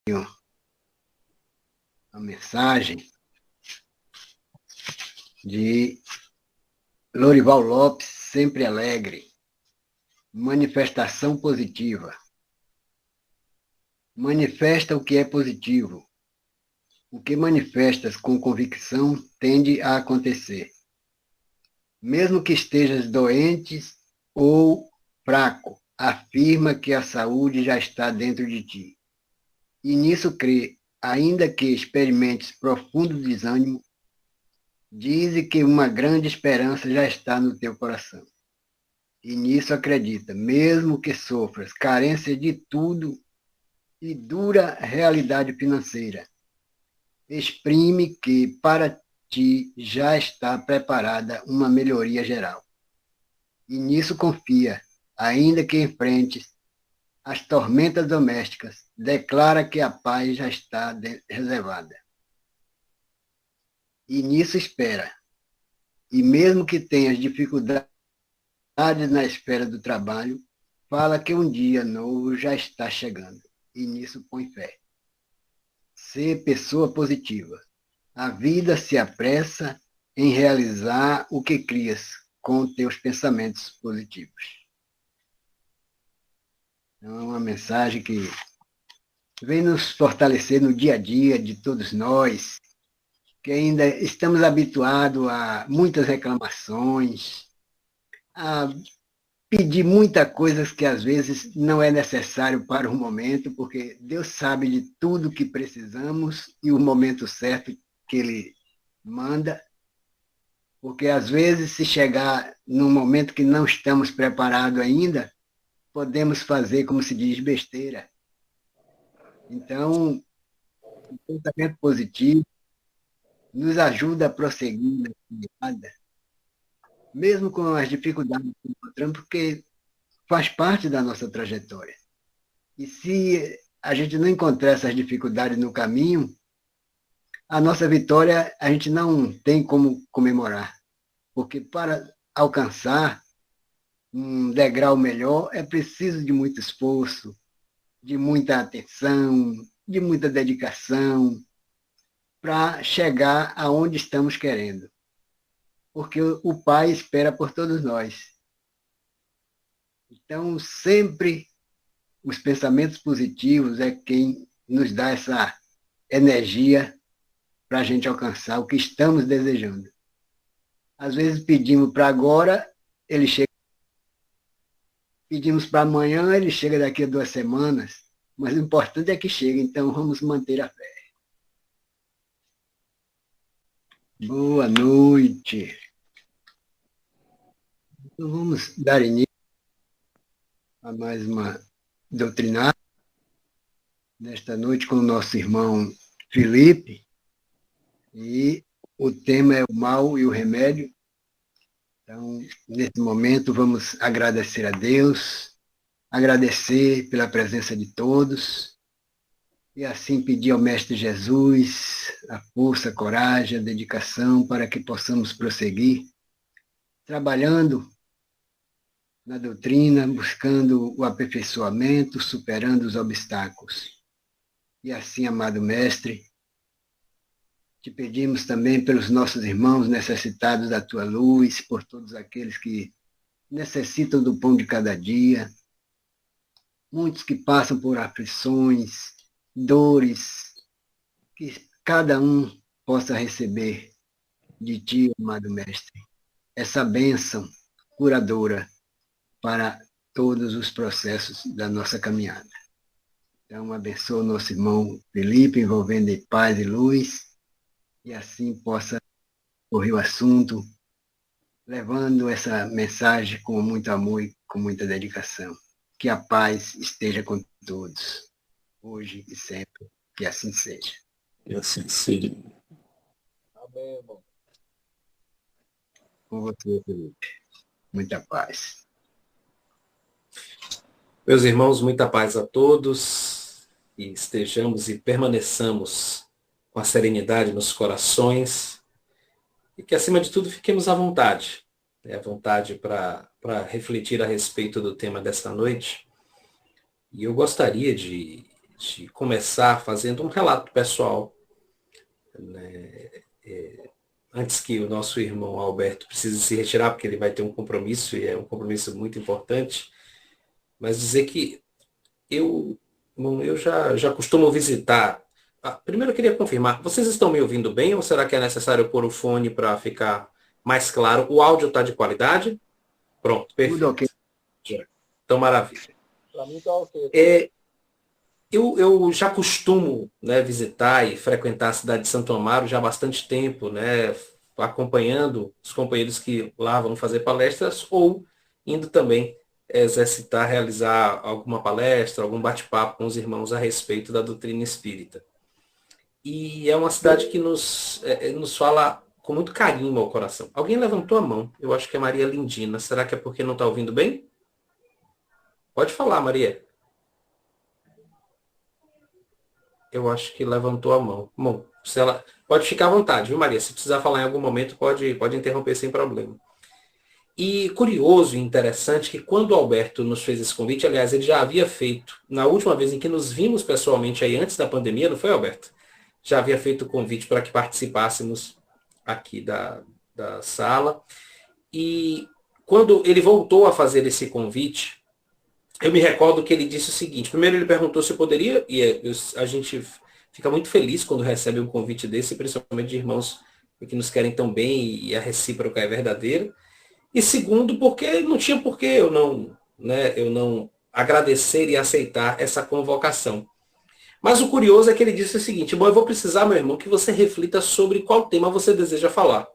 uma mensagem de Lorival Lopes, sempre alegre. Manifestação positiva. Manifesta o que é positivo. O que manifestas com convicção tende a acontecer. Mesmo que estejas doente ou fraco, afirma que a saúde já está dentro de ti. E nisso crê, ainda que experimentes profundo desânimo, dize que uma grande esperança já está no teu coração. E nisso acredita, mesmo que sofras carência de tudo e dura realidade financeira. Exprime que para ti já está preparada uma melhoria geral. E nisso confia, ainda que enfrentes as tormentas domésticas, declara que a paz já está reservada. E nisso espera. E mesmo que tenhas dificuldades na esfera do trabalho, fala que um dia novo já está chegando. E nisso põe fé. Ser pessoa positiva. A vida se apressa em realizar o que crias com teus pensamentos positivos. Então, é uma mensagem que vem nos fortalecer no dia a dia de todos nós, que ainda estamos habituados a muitas reclamações, a pedir muitas coisas que às vezes não é necessário para o momento, porque Deus sabe de tudo que precisamos e o momento certo que Ele manda, porque às vezes se chegar num momento que não estamos preparados ainda, podemos fazer, como se diz, besteira. Então, o pensamento positivo nos ajuda a prosseguir na caminhada, mesmo com as dificuldades que encontramos, porque faz parte da nossa trajetória. E se a gente não encontrar essas dificuldades no caminho, a nossa vitória a gente não tem como comemorar, porque para alcançar um degrau melhor é preciso de muito esforço, de muita atenção, de muita dedicação, para chegar aonde estamos querendo. Porque o Pai espera por todos nós. Então, sempre os pensamentos positivos é quem nos dá essa energia para a gente alcançar o que estamos desejando. Às vezes pedimos para agora, ele chega. Pedimos para amanhã, ele chega daqui a 2 semanas. Mas o importante é que chegue, então vamos manter a fé. Boa noite. Então vamos dar início a mais uma doutrinária nesta noite com o nosso irmão Felipe. E o tema é o mal e o remédio. Então, nesse momento, vamos agradecer a Deus, agradecer pela presença de todos, e assim pedir ao Mestre Jesus a força, a coragem, a dedicação para que possamos prosseguir, trabalhando na doutrina, buscando o aperfeiçoamento, superando os obstáculos. E assim, amado Mestre, te pedimos também pelos nossos irmãos necessitados da tua luz, por todos aqueles que necessitam do pão de cada dia, muitos que passam por aflições, dores, que cada um possa receber de ti, amado Mestre, essa bênção curadora para todos os processos da nossa caminhada. Então, abençoa o nosso irmão Felipe, envolvendo em paz e luz, e assim possa correr o assunto, levando essa mensagem com muito amor e com muita dedicação. Que a paz esteja com todos, hoje e sempre, que assim seja. E assim seja. Amém, irmão. Com você, Felipe. Muita paz. Meus irmãos, muita paz a todos, e estejamos e permaneçamos com a serenidade nos corações, e que, acima de tudo, fiquemos à vontade, à vontade para refletir a respeito do tema desta noite. E eu gostaria de de começar fazendo um relato pessoal, né? Antes que o nosso irmão Alberto precise se retirar, porque ele vai ter um compromisso, e é um compromisso muito importante, mas dizer que eu já costumo visitar. Primeiro eu queria confirmar, vocês estão me ouvindo bem ou será que é necessário pôr o fone para ficar mais claro? O áudio está de qualidade? Pronto, Tudo ok. perfeito. Então, maravilha. Para mim tá ok. Eu já costumo, né, visitar e frequentar a cidade de Santo Amaro já há bastante tempo, né, acompanhando os companheiros que lá vão fazer palestras ou indo também exercitar, realizar alguma palestra, algum bate-papo com os irmãos a respeito da doutrina espírita. E é uma cidade que nos fala com muito carinho ao coração. Alguém levantou a mão, eu acho que é Maria Lindina. Será que é porque não está ouvindo bem? Pode falar, Maria. Eu acho que levantou a mão. Bom, se ela pode ficar à vontade, viu, Maria? Se precisar falar em algum momento, pode interromper sem problema. E curioso e interessante que quando o Alberto nos fez esse convite, aliás, ele já havia feito, na última vez em que nos vimos pessoalmente aí antes da pandemia, não foi, Alberto? Já havia feito o convite para que participássemos aqui da sala. E quando ele voltou a fazer esse convite, eu me recordo que ele disse o seguinte: primeiro ele perguntou se eu poderia, e a gente fica muito feliz quando recebe um convite desse, principalmente de irmãos que nos querem tão bem e a recíproca é verdadeira. E segundo, porque não tinha por que eu não agradecer e aceitar essa convocação. Mas o curioso é que ele disse o seguinte: bom, eu vou precisar, meu irmão, que você reflita sobre qual tema você deseja falar.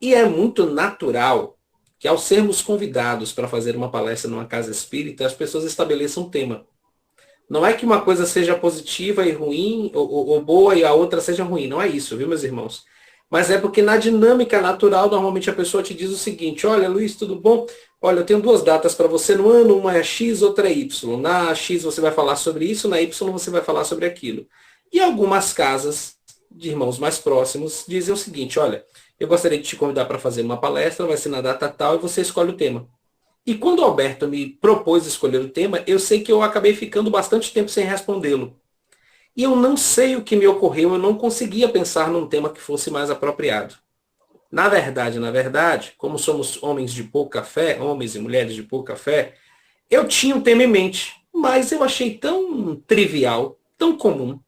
E é muito natural que ao sermos convidados para fazer uma palestra numa casa espírita, as pessoas estabeleçam um tema. Não é que uma coisa seja positiva e ruim, ou boa e a outra seja ruim. Não é isso, viu, meus irmãos? Mas é porque na dinâmica natural, normalmente a pessoa te diz o seguinte: olha, Luiz, tudo bom? Olha, eu tenho 2 datas para você no ano, uma é X, outra é Y. Na X você vai falar sobre isso, na Y você vai falar sobre aquilo. E algumas casas de irmãos mais próximos dizem o seguinte: olha, eu gostaria de te convidar para fazer uma palestra, vai ser na data tal, e você escolhe o tema. E quando o Alberto me propôs escolher o tema, eu sei que eu acabei ficando bastante tempo sem respondê-lo. E eu não sei o que me ocorreu, eu não conseguia pensar num tema que fosse mais apropriado. Na verdade, como somos homens de pouca fé, homens e mulheres de pouca fé, eu tinha um tema em mente, mas eu achei tão trivial, tão comum,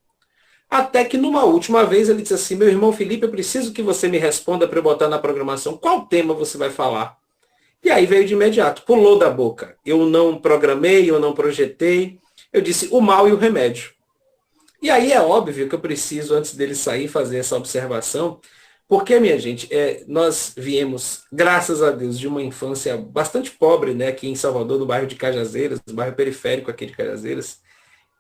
até que numa última vez ele disse assim: meu irmão Felipe, eu preciso que você me responda para eu botar na programação qual tema você vai falar. E aí veio de imediato, pulou da boca. Eu não programei, eu não projetei, eu disse o mal e o remédio. E aí é óbvio que eu preciso, antes dele sair, fazer essa observação, porque, minha gente, nós viemos, graças a Deus, de uma infância bastante pobre, né, aqui em Salvador, no bairro de Cajazeiras, no bairro periférico aqui de Cajazeiras,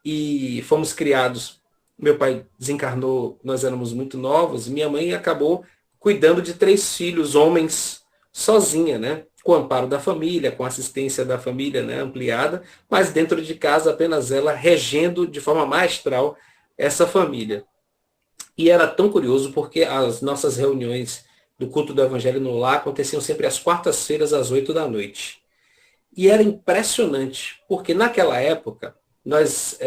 e fomos criados. Meu pai desencarnou, nós éramos muito novos, e minha mãe acabou cuidando de 3 filhos, homens, sozinha, né, com o amparo da família, com a assistência da família, né, ampliada, mas dentro de casa apenas ela regendo de forma maestral essa família. E era tão curioso porque as nossas reuniões do culto do Evangelho no Lar aconteciam sempre às quartas-feiras, às 8 da noite. E era impressionante, porque naquela época,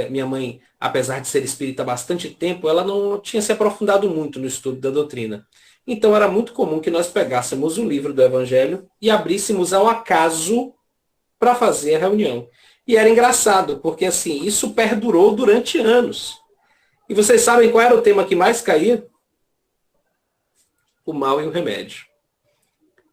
minha mãe, apesar de ser espírita há bastante tempo, ela não tinha se aprofundado muito no estudo da doutrina. Então era muito comum que nós pegássemos o livro do Evangelho e abríssemos ao acaso para fazer a reunião. E era engraçado, porque assim, isso perdurou durante anos. E vocês sabem qual era o tema que mais caía? O mal e o remédio.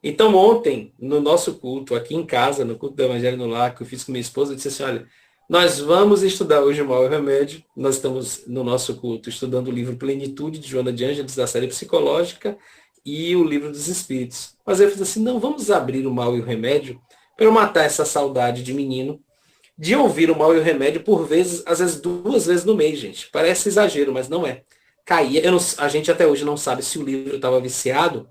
Então ontem, no nosso culto, aqui em casa, no culto do Evangelho no Lar, que eu fiz com minha esposa, eu disse assim: olha, nós vamos estudar hoje o mal e o remédio. Nós estamos, no nosso culto, estudando o livro Plenitude, de Joana de Ângeles, da série psicológica, e o livro dos Espíritos. Mas eu fiz assim: não, vamos abrir o mal e o remédio para eu matar essa saudade de menino, de ouvir o mal e o remédio por vezes, às vezes 2 vezes no mês, gente. Parece exagero, mas não é. Caía. A gente até hoje não sabe se o livro estava viciado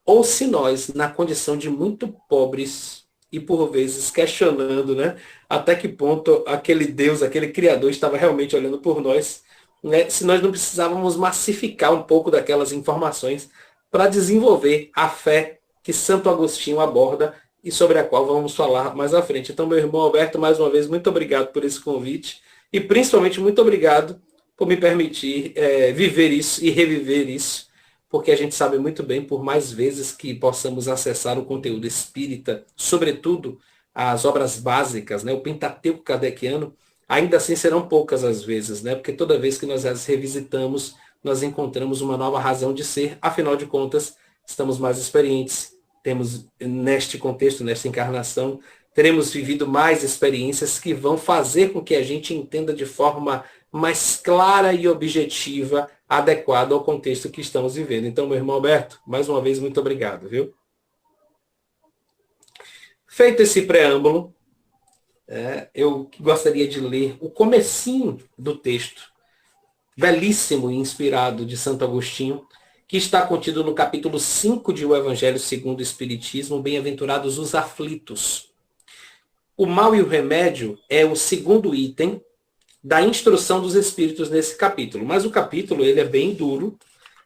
ou se nós, na condição de muito pobres e por vezes questionando, né, até que ponto aquele Deus, aquele Criador estava realmente olhando por nós, né, se nós não precisávamos massificar um pouco daquelas informações para desenvolver a fé que Santo Agostinho aborda e sobre a qual vamos falar mais à frente. Então, meu irmão Alberto, mais uma vez, muito obrigado por esse convite E principalmente muito obrigado por me permitir viver isso e reviver isso, porque a gente sabe muito bem, por mais vezes que possamos acessar o conteúdo espírita, sobretudo as obras básicas, né, o Pentateuco Kardeciano, ainda assim serão poucas as vezes, né, porque toda vez que nós as revisitamos, nós encontramos uma nova razão de ser, afinal de contas, estamos mais experientes, temos neste contexto, nesta encarnação, teremos vivido mais experiências que vão fazer com que a gente entenda de forma mais clara e objetiva, adequada ao contexto que estamos vivendo. Então, meu irmão Alberto, mais uma vez, muito obrigado, viu? Feito esse preâmbulo, eu gostaria de ler o comecinho do texto, belíssimo e inspirado de Santo Agostinho, que está contido no capítulo 5 de O Evangelho segundo o Espiritismo, Bem-aventurados os aflitos. O mal e o remédio é o segundo item da instrução dos espíritos nesse capítulo. Mas o capítulo ele é bem duro,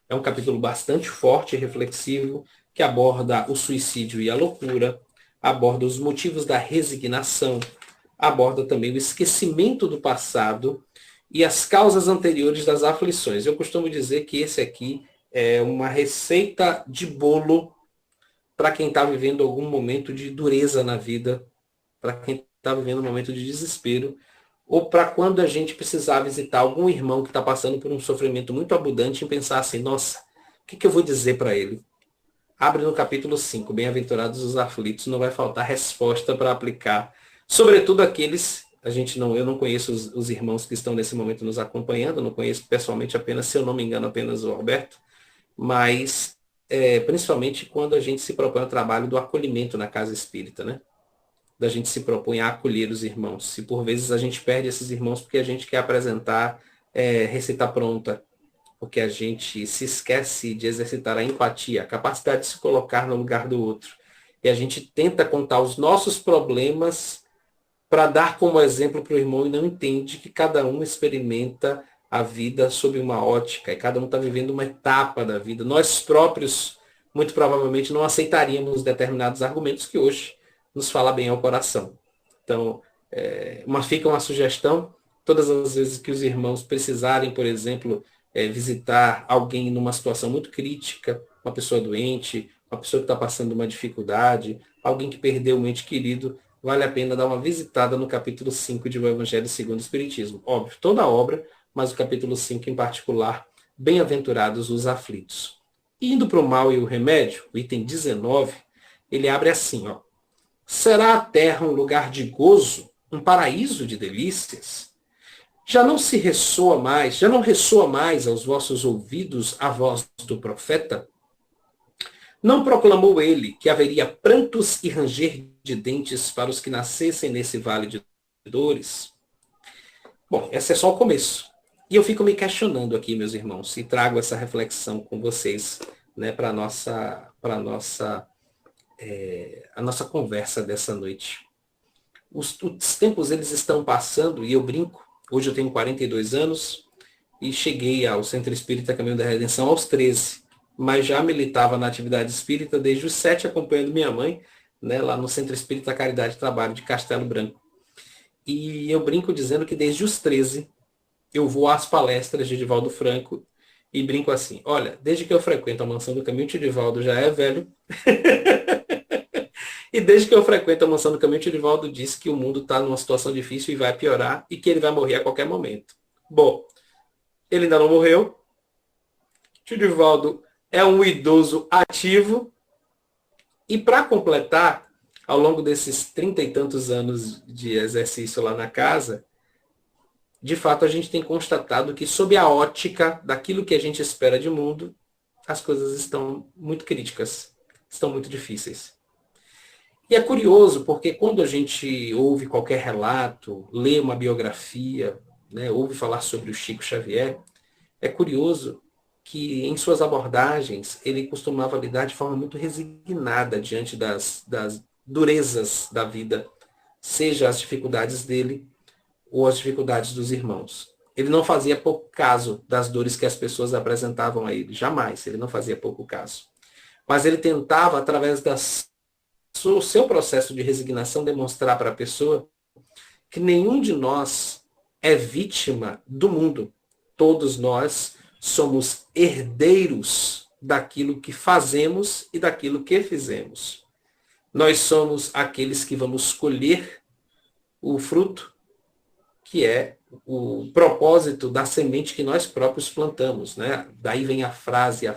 é um capítulo bastante forte e reflexivo, que aborda o suicídio e a loucura, aborda os motivos da resignação, aborda também o esquecimento do passado e as causas anteriores das aflições. Eu costumo dizer que esse aqui é uma receita de bolo para quem está vivendo algum momento de dureza na vida, para quem está vivendo um momento de desespero, ou para quando a gente precisar visitar algum irmão que está passando por um sofrimento muito abundante e pensar assim, nossa, o que eu vou dizer para ele? Abre no capítulo 5, Bem-aventurados os aflitos, não vai faltar resposta para aplicar. Sobretudo aqueles, eu não conheço os irmãos que estão nesse momento nos acompanhando, não conheço pessoalmente apenas, se eu não me engano, apenas o Alberto, mas principalmente quando a gente se propõe ao trabalho do acolhimento na casa espírita, né? Da gente se propõe a acolher os irmãos. E por vezes a gente perde esses irmãos porque a gente quer apresentar receita pronta, porque a gente se esquece de exercitar a empatia, a capacidade de se colocar no lugar do outro. E a gente tenta contar os nossos problemas para dar como exemplo para o irmão e não entende que cada um experimenta a vida sob uma ótica e cada um está vivendo uma etapa da vida. Nós próprios, muito provavelmente, não aceitaríamos determinados argumentos que hoje nos fala bem ao coração. Então, fica uma sugestão, todas as vezes que os irmãos precisarem, por exemplo, visitar alguém numa situação muito crítica, uma pessoa doente, uma pessoa que está passando uma dificuldade, alguém que perdeu um ente querido, vale a pena dar uma visitada no capítulo 5 de O Evangelho segundo o Espiritismo. Óbvio, toda a obra, mas o capítulo 5 em particular, Bem-aventurados os aflitos. Indo para o mal e o remédio, o item 19, ele abre assim, ó. Será a terra um lugar de gozo, um paraíso de delícias? Já não ressoa mais aos vossos ouvidos a voz do profeta? Não proclamou ele que haveria prantos e ranger de dentes para os que nascessem nesse vale de dores? Bom, esse é só o começo. E eu fico me questionando aqui, meus irmãos, e trago essa reflexão com vocês, né, para a nossa conversa dessa noite. Os tempos eles estão passando e eu brinco. Hoje eu tenho 42 anos e cheguei ao Centro Espírita Caminho da Redenção aos 13, mas já militava na atividade espírita desde os 7, acompanhando minha mãe, né, lá no Centro Espírita Caridade e Trabalho de Castelo Branco. E eu brinco dizendo que desde os 13 eu vou às palestras de Divaldo Franco e brinco assim, olha, desde que eu frequento a Mansão do Caminho, o Divaldo já é velho. E desde que eu frequento a Mansão do Caminho, o Divaldo disse que o mundo está numa situação difícil e vai piorar e que ele vai morrer a qualquer momento. Bom, ele ainda não morreu. O Divaldo é um idoso ativo. E para completar, ao longo desses 30 e tantos anos de exercício lá na casa, de fato a gente tem constatado que sob a ótica daquilo que a gente espera de mundo, as coisas estão muito críticas, estão muito difíceis. E é curioso, porque quando a gente ouve qualquer relato, lê uma biografia, né, ouve falar sobre o Chico Xavier, é curioso que em suas abordagens ele costumava lidar de forma muito resignada diante das durezas da vida, seja as dificuldades dele ou as dificuldades dos irmãos. Ele não fazia pouco caso das dores que as pessoas apresentavam a ele, jamais, ele não fazia pouco caso. Mas ele tentava, através do seu processo de resignação, demonstrar para a pessoa que nenhum de nós é vítima do mundo. Todos nós somos herdeiros daquilo que fazemos e daquilo que fizemos. Nós somos aqueles que vamos colher o fruto, que é o propósito da semente que nós próprios plantamos, né? Daí vem a frase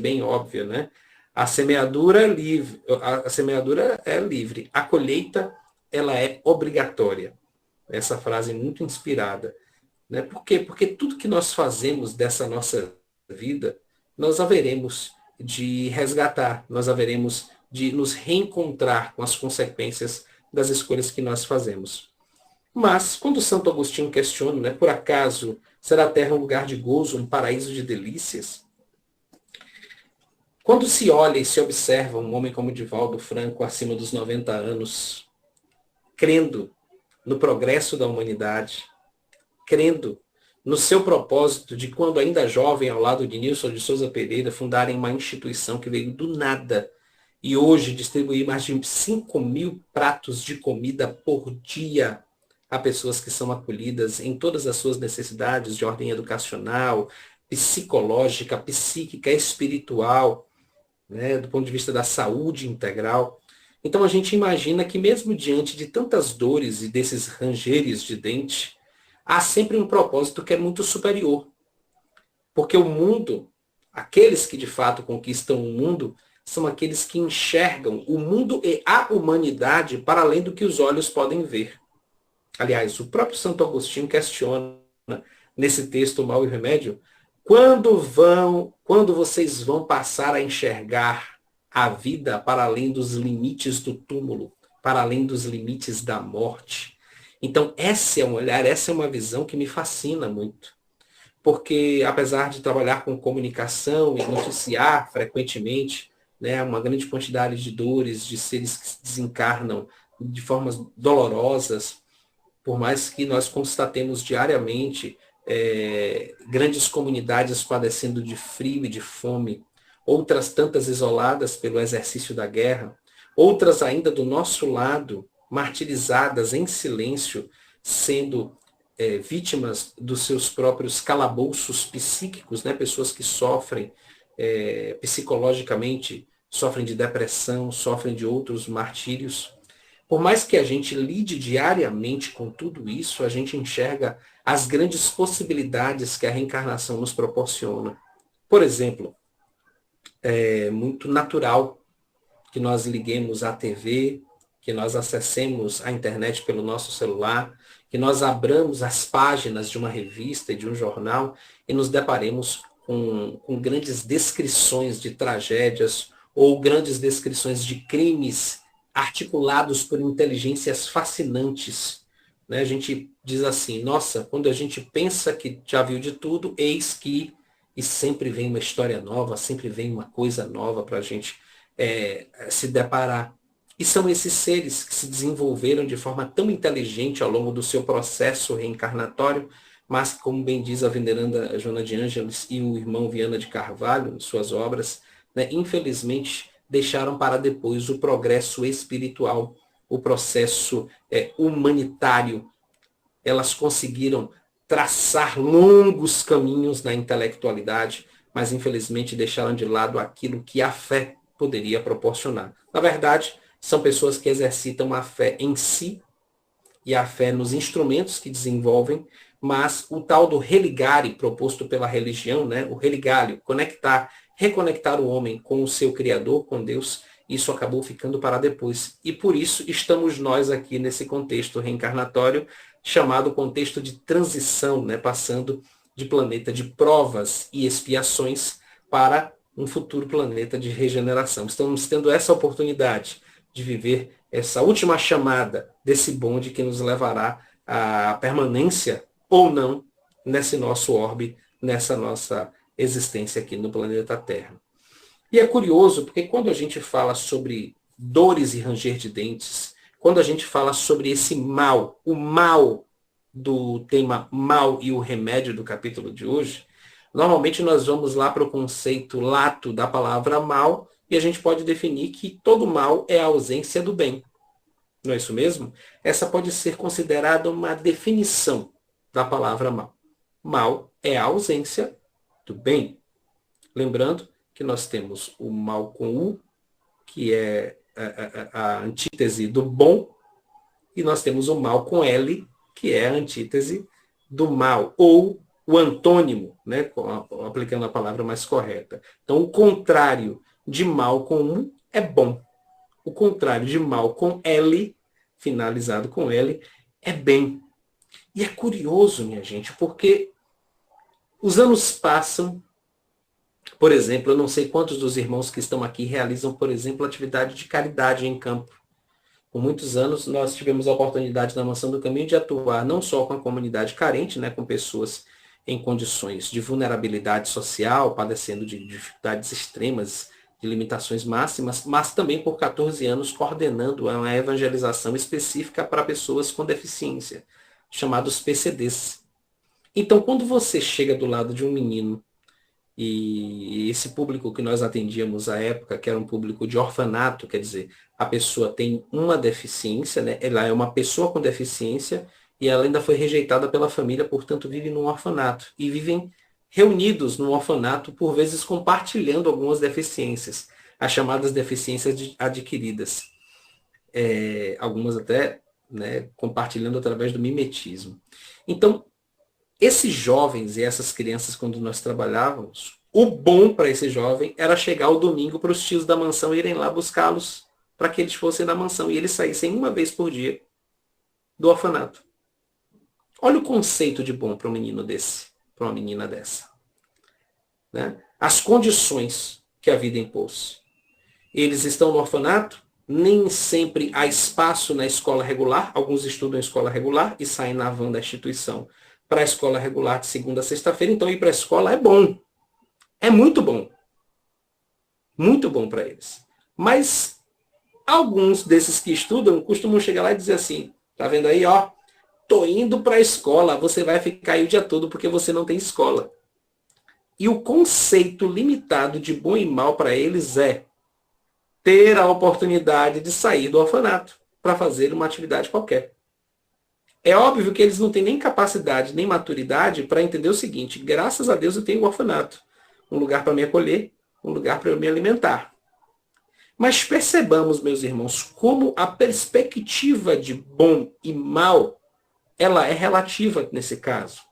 bem óbvia, né? A semeadura é livre, a colheita ela é obrigatória. Essa frase é muito inspirada, né? Por quê? Porque tudo que nós fazemos dessa nossa vida, nós haveremos de resgatar, nós haveremos de nos reencontrar com as consequências das escolhas que nós fazemos. Mas, quando Santo Agostinho questiona, né, por acaso será a terra um lugar de gozo, um paraíso de delícias? Quando se olha e se observa um homem como Divaldo Franco, acima dos 90 anos, crendo no progresso da humanidade, crendo no seu propósito de, quando ainda jovem, ao lado de Nilson de Souza Pereira, fundarem uma instituição que veio do nada e hoje distribuir mais de 5.000 pratos de comida por dia a pessoas que são acolhidas em todas as suas necessidades de ordem educacional, psicológica, psíquica, espiritual, né, do ponto de vista da saúde integral. Então a gente imagina que mesmo diante de tantas dores e desses rangeres de dente, há sempre um propósito que é muito superior. Porque o mundo, aqueles que de fato conquistam o mundo, são aqueles que enxergam o mundo e a humanidade para além do que os olhos podem ver. Aliás, o próprio Santo Agostinho questiona nesse texto O Mal e o Remédio, quando vocês vão passar a enxergar a vida para além dos limites do túmulo, para além dos limites da morte. Então, esse é um olhar, essa é uma visão que me fascina muito. Porque, apesar de trabalhar com comunicação e noticiar frequentemente, né, uma grande quantidade de dores, de seres que se desencarnam de formas dolorosas, por mais que nós constatemos diariamente grandes comunidades padecendo de frio e de fome, outras tantas isoladas pelo exercício da guerra, outras ainda do nosso lado, martirizadas em silêncio, sendo vítimas dos seus próprios calabouços psíquicos, né? Pessoas que sofrem psicologicamente, sofrem de depressão, sofrem de outros martírios. Por mais que a gente lide diariamente com tudo isso, a gente enxerga as grandes possibilidades que a reencarnação nos proporciona. Por exemplo, é muito natural que nós liguemos a TV, que nós acessemos a internet pelo nosso celular, que nós abramos as páginas de uma revista e de um jornal e nos deparemos com grandes descrições de tragédias ou grandes descrições de crimes articulados por inteligências fascinantes. Né? A gente diz assim, nossa, quando a gente pensa que já viu de tudo, eis que, e sempre vem uma história nova, sempre vem uma coisa nova para a gente se deparar. E são esses seres que se desenvolveram de forma tão inteligente ao longo do seu processo reencarnatório, mas, como bem diz a veneranda Joana de Ângeles e o irmão Viana de Carvalho, em suas obras, né, infelizmente, deixaram para depois o progresso espiritual, o processo humanitário. Elas conseguiram traçar longos caminhos na intelectualidade, mas infelizmente deixaram de lado aquilo que a fé poderia proporcionar. Na verdade, são pessoas que exercitam a fé em si e a fé nos instrumentos que desenvolvem, mas o tal do religare proposto pela religião, né, o religário, reconectar o homem com o seu Criador, com Deus, isso acabou ficando para depois. E por isso estamos nós aqui nesse contexto reencarnatório, chamado contexto de transição, né, passando de planeta de provas e expiações para um futuro planeta de regeneração. Estamos tendo essa oportunidade de viver essa última chamada desse bonde que nos levará à permanência ou não nesse nosso orbe, nessa nossa existência aqui no planeta Terra. E é curioso, porque quando a gente fala sobre dores e ranger de dentes, quando a gente fala sobre esse mal, o mal do tema mal e o remédio do capítulo de hoje, normalmente nós vamos lá para o conceito lato da palavra mal, e a gente pode definir que todo mal é a ausência do bem. Não é isso mesmo? Essa pode ser considerada uma definição. da palavra mal. Mal é a ausência do bem. Lembrando que nós temos o mal com U, que é a antítese do bom, e nós temos o mal com L, que é a antítese do mal, ou o antônimo, né, aplicando a palavra mais correta. Então, o contrário de mal com U é bom. O contrário de mal com L, finalizado com L, é bem. E é curioso, minha gente, porque os anos passam. Por exemplo, eu não sei quantos dos irmãos que estão aqui realizam, por exemplo, atividade de caridade em campo. Por muitos anos, nós tivemos a oportunidade na Mansão do Caminho de atuar não só com a comunidade carente, né, com pessoas em condições de vulnerabilidade social, padecendo de dificuldades extremas, de limitações máximas, mas também por 14 anos coordenando uma evangelização específica para pessoas com deficiência, chamados PCDs. Então, quando você chega do lado de um menino, e esse público que nós atendíamos à época, que era um público de orfanato, quer dizer, a pessoa tem uma deficiência, né? Ela é uma pessoa com deficiência e ela ainda foi rejeitada pela família, portanto vive num orfanato. E vivem reunidos no orfanato, por vezes compartilhando algumas deficiências, as chamadas deficiências adquiridas. Algumas até, né, compartilhando através do mimetismo. Então, esses jovens e essas crianças, quando nós trabalhávamos, o bom para esse jovem era chegar ao domingo para os tios da mansão irem lá buscá-los para que eles fossem da mansão e eles saíssem uma vez por dia do orfanato. Olha o conceito de bom para um menino desse, para uma menina dessa. Né? As condições que a vida impôs. Eles estão no orfanato, nem sempre há espaço na escola regular, alguns estudam em escola regular e saem na van da instituição para a escola regular de segunda a sexta-feira, então ir para a escola é bom. É muito bom. Muito bom para eles. Mas alguns desses que estudam costumam chegar lá e dizer assim, tá vendo aí, ó, tô indo para a escola, você vai ficar aí o dia todo porque você não tem escola. E o conceito limitado de bom e mal para eles é ter a oportunidade de sair do orfanato para fazer uma atividade qualquer. É óbvio que eles não têm nem capacidade, nem maturidade para entender o seguinte, graças a Deus eu tenho o orfanato, um lugar para me acolher, um lugar para eu me alimentar. Mas percebamos, meus irmãos, como a perspectiva de bom e mal, ela é relativa nesse caso.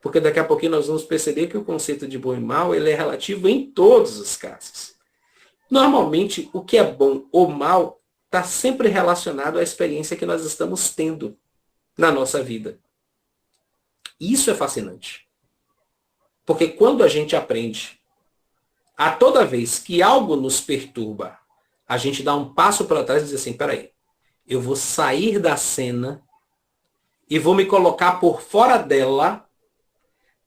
Porque daqui a pouquinho nós vamos perceber que o conceito de bom e mal, ele é relativo em todos os casos. Normalmente, o que é bom ou mal está sempre relacionado à experiência que nós estamos tendo na nossa vida. Isso é fascinante. Porque quando a gente aprende a toda vez que algo nos perturba, a gente dá um passo para trás e diz assim, peraí, eu vou sair da cena e vou me colocar por fora dela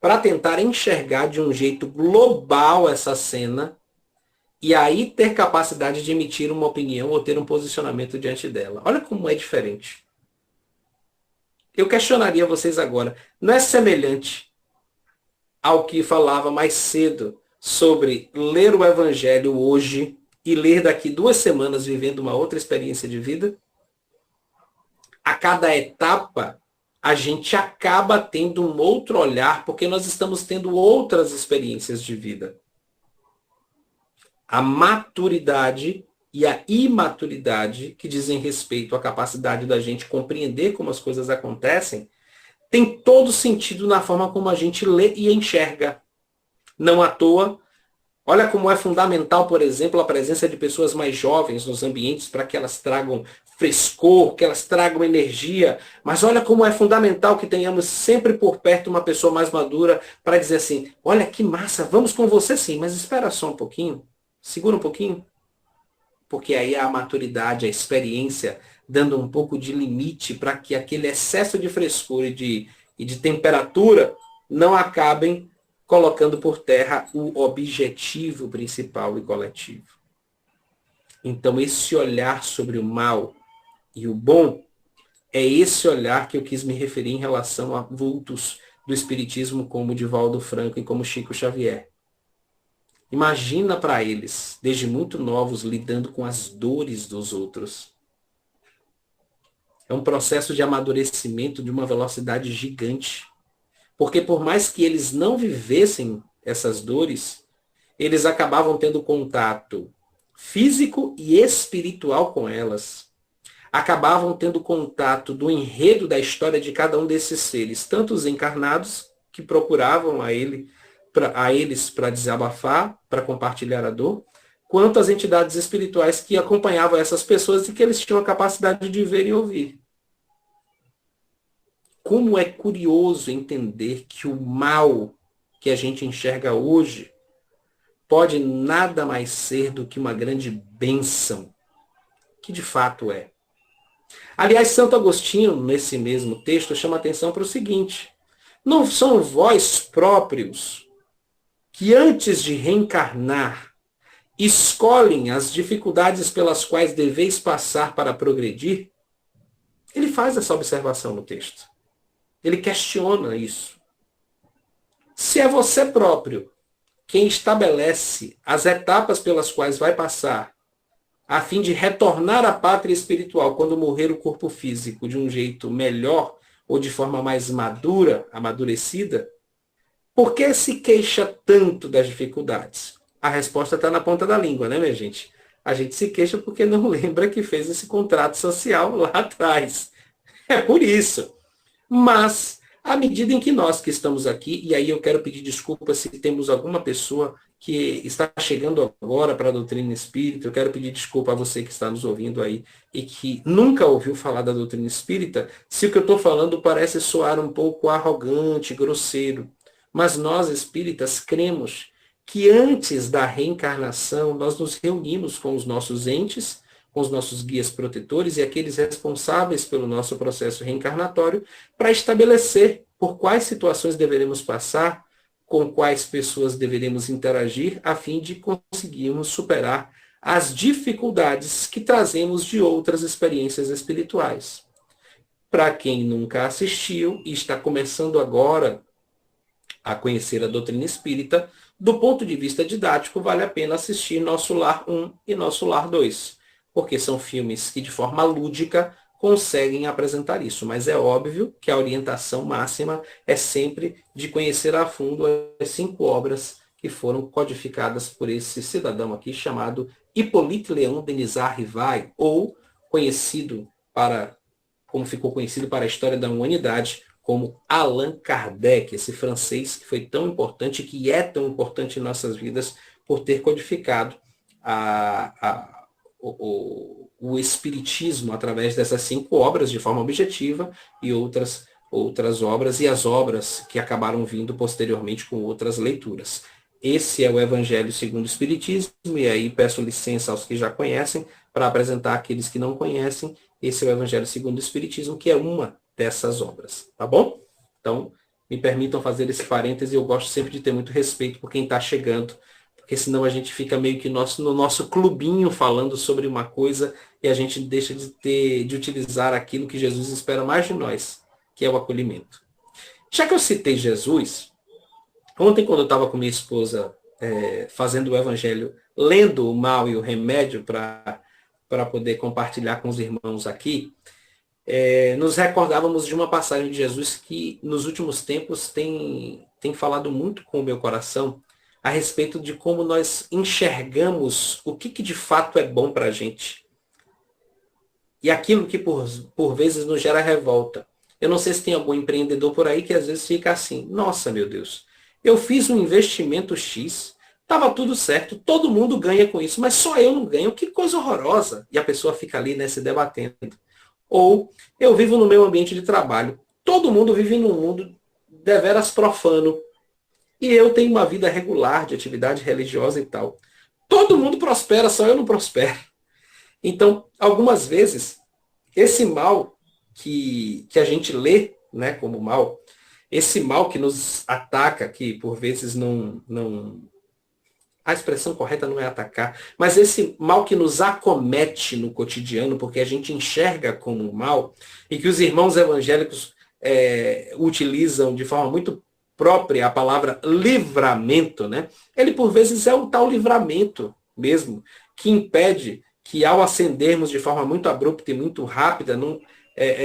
para tentar enxergar de um jeito global essa cena e aí ter capacidade de emitir uma opinião ou ter um posicionamento diante dela. Olha como é diferente. Eu questionaria vocês agora. Não é semelhante ao que falava mais cedo sobre ler o Evangelho hoje e ler daqui 2 semanas vivendo uma outra experiência de vida? A cada etapa, a gente acaba tendo um outro olhar, porque nós estamos tendo outras experiências de vida. A maturidade e a imaturidade, que dizem respeito à capacidade da gente compreender como as coisas acontecem, tem todo sentido na forma como a gente lê e enxerga. Não à toa, olha como é fundamental, por exemplo, a presença de pessoas mais jovens nos ambientes para que elas tragam frescor, que elas tragam energia. Mas olha como é fundamental que tenhamos sempre por perto uma pessoa mais madura para dizer assim, olha que massa, vamos com você sim, mas espera só um pouquinho, segura um pouquinho. Porque aí há a maturidade, a experiência, dando um pouco de limite para que aquele excesso de frescor e de temperatura não acabem colocando por terra o objetivo principal e coletivo. Então, esse olhar sobre o mal e o bom é esse olhar que eu quis me referir em relação a vultos do Espiritismo como Divaldo Franco e como Chico Xavier. Imagina para eles, desde muito novos, lidando com as dores dos outros. É um processo de amadurecimento de uma velocidade gigante. Porque por mais que eles não vivessem essas dores, eles acabavam tendo contato físico e espiritual com elas. Acabavam tendo contato do enredo da história de cada um desses seres, tanto os encarnados, que procuravam a eles para desabafar, para compartilhar a dor, quanto as entidades espirituais que acompanhavam essas pessoas e que eles tinham a capacidade de ver e ouvir. Como é curioso entender que o mal que a gente enxerga hoje pode nada mais ser do que uma grande bênção, que de fato é. Aliás, Santo Agostinho, nesse mesmo texto, chama atenção para o seguinte: não são vós próprios que antes de reencarnar escolhem as dificuldades pelas quais deveis passar para progredir? Ele faz essa observação no texto. Ele questiona isso. Se é você próprio quem estabelece as etapas pelas quais vai passar, a fim de retornar à pátria espiritual quando morrer o corpo físico de um jeito melhor ou de forma mais madura, amadurecida, por que se queixa tanto das dificuldades? A resposta está na ponta da língua, né, minha gente? A gente se queixa porque não lembra que fez esse contrato social lá atrás. É por isso. Mas, à medida em que nós que estamos aqui, e aí eu quero pedir desculpa se temos alguma pessoa que está chegando agora para a doutrina espírita, eu quero pedir desculpa a você que está nos ouvindo aí e que nunca ouviu falar da doutrina espírita, se o que eu estou falando parece soar um pouco arrogante, grosseiro. Mas nós espíritas cremos que antes da reencarnação nós nos reunimos com os nossos entes, com os nossos guias protetores e aqueles responsáveis pelo nosso processo reencarnatório para estabelecer por quais situações deveremos passar, com quais pessoas deveremos interagir, a fim de conseguirmos superar as dificuldades que trazemos de outras experiências espirituais. Para quem nunca assistiu e está começando agora a conhecer a doutrina espírita, do ponto de vista didático, vale a pena assistir Nosso Lar 1 e Nosso Lar 2, porque são filmes que, de forma lúdica, conseguem apresentar isso. Mas é óbvio que a orientação máxima é sempre de conhecer a fundo as 5 obras que foram codificadas por esse cidadão aqui, chamado Hippolyte Léon Denisard Rivail, ou conhecido como ficou conhecido para a história da humanidade, como Allan Kardec, esse francês que foi tão importante, que é tão importante em nossas vidas, por ter codificado o espiritismo através dessas 5 obras de forma objetiva e outras obras, e as obras que acabaram vindo posteriormente com outras leituras. Esse é o Evangelho segundo o Espiritismo, e aí peço licença aos que já conhecem para apresentar aqueles que não conhecem. Esse é o Evangelho segundo o Espiritismo, que é uma dessas obras, tá bom? Então, me permitam fazer esse parêntese, eu gosto sempre de ter muito respeito por quem está chegando, porque senão a gente fica meio que no nosso clubinho falando sobre uma coisa e a gente deixa de utilizar aquilo que Jesus espera mais de nós, que é o acolhimento. Já que eu citei Jesus, ontem quando eu estava com minha esposa fazendo o Evangelho, lendo o mal e o remédio para poder compartilhar com os irmãos aqui, nos recordávamos de uma passagem de Jesus que nos últimos tempos tem falado muito com o meu coração a respeito de como nós enxergamos o que de fato é bom para a gente. E aquilo que por vezes nos gera revolta. Eu não sei se tem algum empreendedor por aí que às vezes fica assim: nossa, meu Deus, eu fiz um investimento X, estava tudo certo, todo mundo ganha com isso, mas só eu não ganho, que coisa horrorosa. E a pessoa fica ali, se debatendo. Ou eu vivo no meu ambiente de trabalho, todo mundo vive num mundo deveras profano, e eu tenho uma vida regular de atividade religiosa e tal. Todo mundo prospera, só eu não prospero. Então, algumas vezes, esse mal que a gente lê, né, como mal, esse mal que nos ataca, que por vezes não... A expressão correta não é atacar, mas esse mal que nos acomete no cotidiano, porque a gente enxerga como mal, e que os irmãos evangélicos utilizam de forma muito própria a palavra livramento, né? Ele por vezes é um tal livramento mesmo, que impede que ao ascendermos de forma muito abrupta e muito rápida,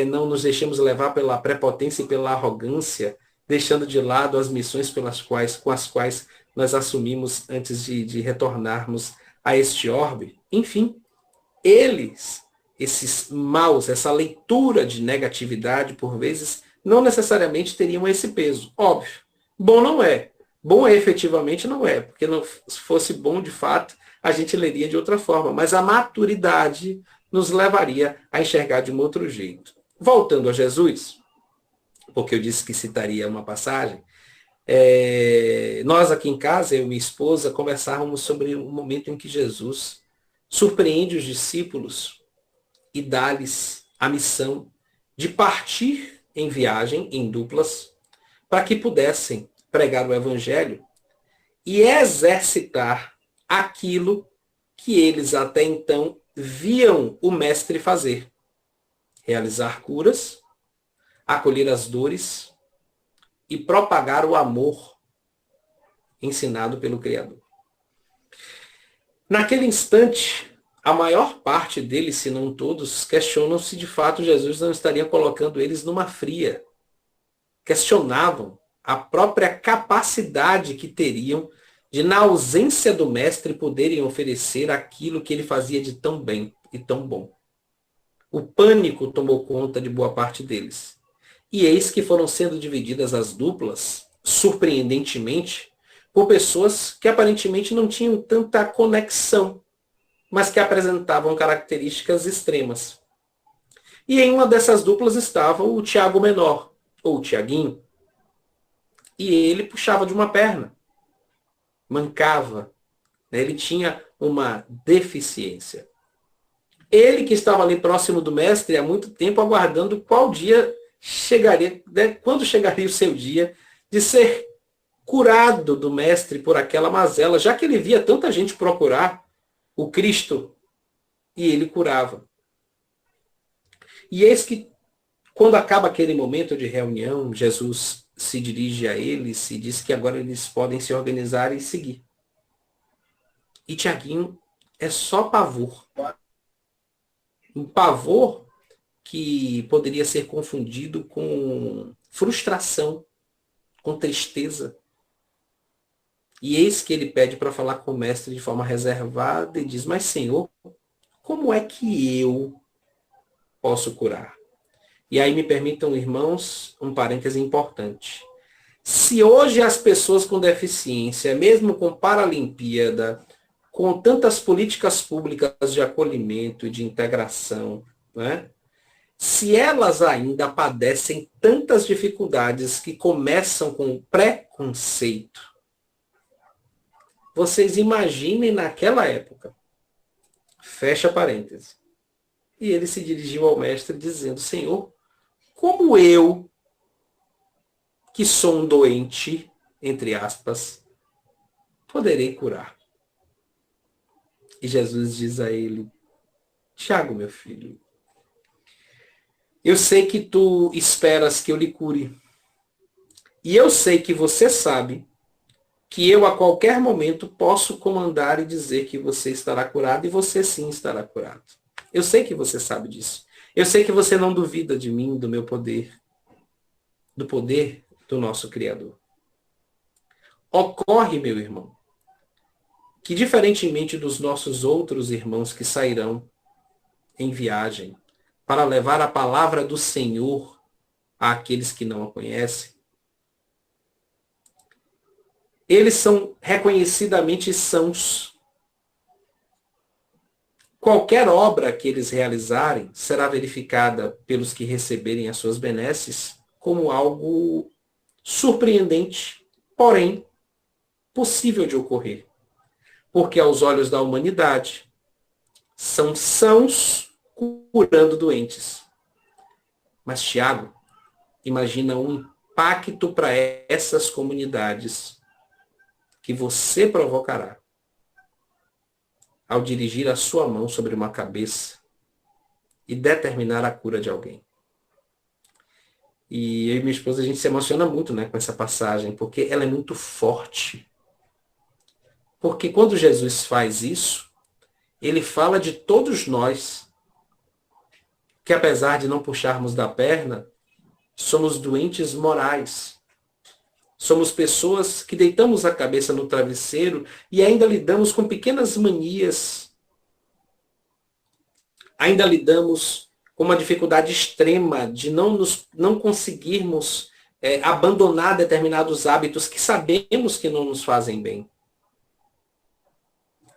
não nos deixemos levar pela prepotência e pela arrogância, deixando de lado as missões com as quais nós assumimos antes de retornarmos a este orbe. Enfim, esses maus, essa leitura de negatividade, por vezes, não necessariamente teriam esse peso. Óbvio, bom não é. Bom efetivamente não é, porque se fosse bom de fato, a gente leria de outra forma. Mas a maturidade nos levaria a enxergar de um outro jeito. Voltando a Jesus, porque eu disse que citaria uma passagem, nós aqui em casa, eu e minha esposa, conversávamos sobre o momento em que Jesus surpreende os discípulos e dá-lhes a missão de partir em viagem, em duplas, para que pudessem pregar o evangelho e exercitar aquilo que eles até então viam o mestre fazer. Realizar curas, acolher as dores e propagar o amor ensinado pelo Criador. Naquele instante, a maior parte deles, se não todos, questionam se de fato Jesus não estaria colocando eles numa fria. Questionavam a própria capacidade que teriam de, na ausência do mestre, poderem oferecer aquilo que ele fazia de tão bem e tão bom. O pânico tomou conta de boa parte deles. E eis que foram sendo divididas as duplas, surpreendentemente, por pessoas que aparentemente não tinham tanta conexão, mas que apresentavam características extremas. E em uma dessas duplas estava o Tiago Menor, ou o Tiaguinho. E ele puxava de uma perna, mancava, né? Ele tinha uma deficiência. Ele que estava ali próximo do mestre há muito tempo, aguardando qual dia chegaria, né? Quando chegaria o seu dia de ser curado do mestre por aquela mazela, já que ele via tanta gente procurar o Cristo e ele curava. E eis que, quando acaba aquele momento de reunião, Jesus se dirige a eles e diz que agora eles podem se organizar e seguir. E Tiaguinho é só pavor. Um pavor que poderia ser confundido com frustração, com tristeza. E eis que ele pede para falar com o mestre de forma reservada e diz: mas Senhor, como é que eu posso curar? E aí me permitam, irmãos, um parêntese importante. Se hoje as pessoas com deficiência, mesmo com Paralimpíada, com tantas políticas públicas de acolhimento e de integração, né, se elas ainda padecem tantas dificuldades que começam com preconceito, vocês imaginem naquela época. Fecha parêntese. E ele se dirigiu ao mestre dizendo: Senhor, como eu, que sou um doente, entre aspas, poderei curar? E Jesus diz a ele: Tiago, meu filho, eu sei que tu esperas que eu lhe cure. E eu sei que você sabe que eu a qualquer momento posso comandar e dizer que você estará curado, e você sim estará curado. Eu sei que você sabe disso. Eu sei que você não duvida de mim, do meu poder, do poder do nosso Criador. Ocorre, meu irmão, que diferentemente dos nossos outros irmãos que sairão em viagem para levar a palavra do Senhor àqueles que não a conhecem, eles são reconhecidamente sãos. Qualquer obra que eles realizarem será verificada pelos que receberem as suas benesses como algo surpreendente, porém possível de ocorrer. Porque aos olhos da humanidade, são sãos curando doentes. Mas, Tiago, imagina um impacto para essas comunidades que você provocará ao dirigir a sua mão sobre uma cabeça e determinar a cura de alguém. E eu e minha esposa, a gente se emociona muito, né, com essa passagem, porque ela é muito forte. Porque quando Jesus faz isso, ele fala de todos nós que apesar de não puxarmos da perna, somos doentes morais. Somos pessoas que deitamos a cabeça no travesseiro e ainda lidamos com pequenas manias. Ainda lidamos com uma dificuldade extrema de não conseguirmos abandonar determinados hábitos que sabemos que não nos fazem bem.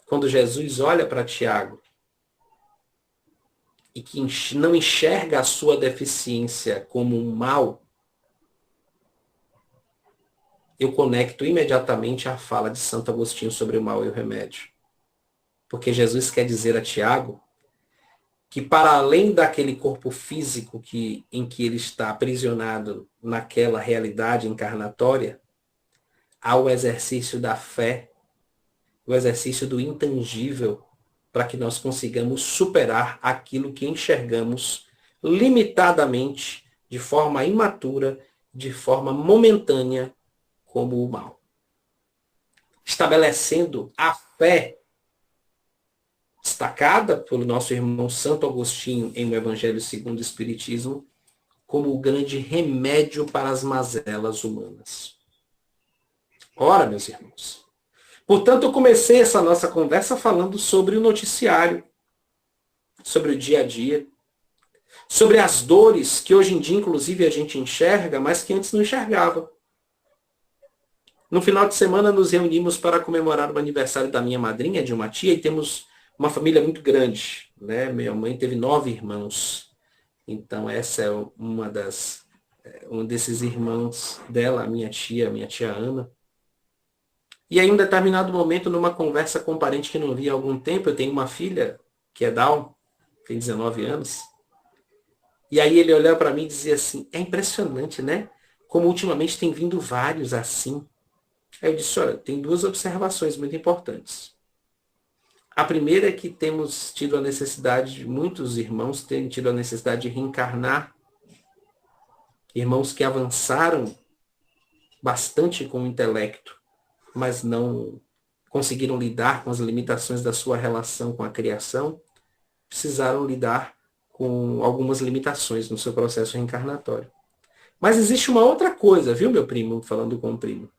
Quando Jesus olha para Tiago e que não enxerga a sua deficiência como um mal, eu conecto imediatamente à fala de Santo Agostinho sobre o mal e o remédio. Porque Jesus quer dizer a Tiago que para além daquele corpo físico em que ele está aprisionado naquela realidade encarnatória, há o exercício da fé, o exercício do intangível, para que nós consigamos superar aquilo que enxergamos limitadamente, de forma imatura, de forma momentânea, como o mal. Estabelecendo a fé destacada pelo nosso irmão Santo Agostinho em O Evangelho segundo o Espiritismo, como o grande remédio para as mazelas humanas. Ora, meus irmãos, portanto, eu comecei essa nossa conversa falando sobre o noticiário, sobre o dia a dia, sobre as dores que hoje em dia, inclusive, a gente enxerga, mas que antes não enxergava. No final de semana, nos reunimos para comemorar o aniversário da minha madrinha, de uma tia, e temos uma família muito grande, né? Minha mãe teve 9 irmãos. Então, essa é um desses irmãos dela, a minha tia Ana. E aí, em um determinado momento, numa conversa com um parente que não via há algum tempo, eu tenho uma filha, que é Down, tem 19 anos. E aí ele olhou para mim e dizia assim, é impressionante, né? Como ultimamente tem vindo vários assim. Aí eu disse, olha, tem 2 observações muito importantes. A primeira é que temos tido a necessidade, muitos irmãos têm tido a necessidade de reencarnar. Irmãos que avançaram bastante com o intelecto, mas não conseguiram lidar com as limitações da sua relação com a criação, precisaram lidar com algumas limitações no seu processo reencarnatório. Mas existe uma outra coisa, viu, meu primo, falando com o primo?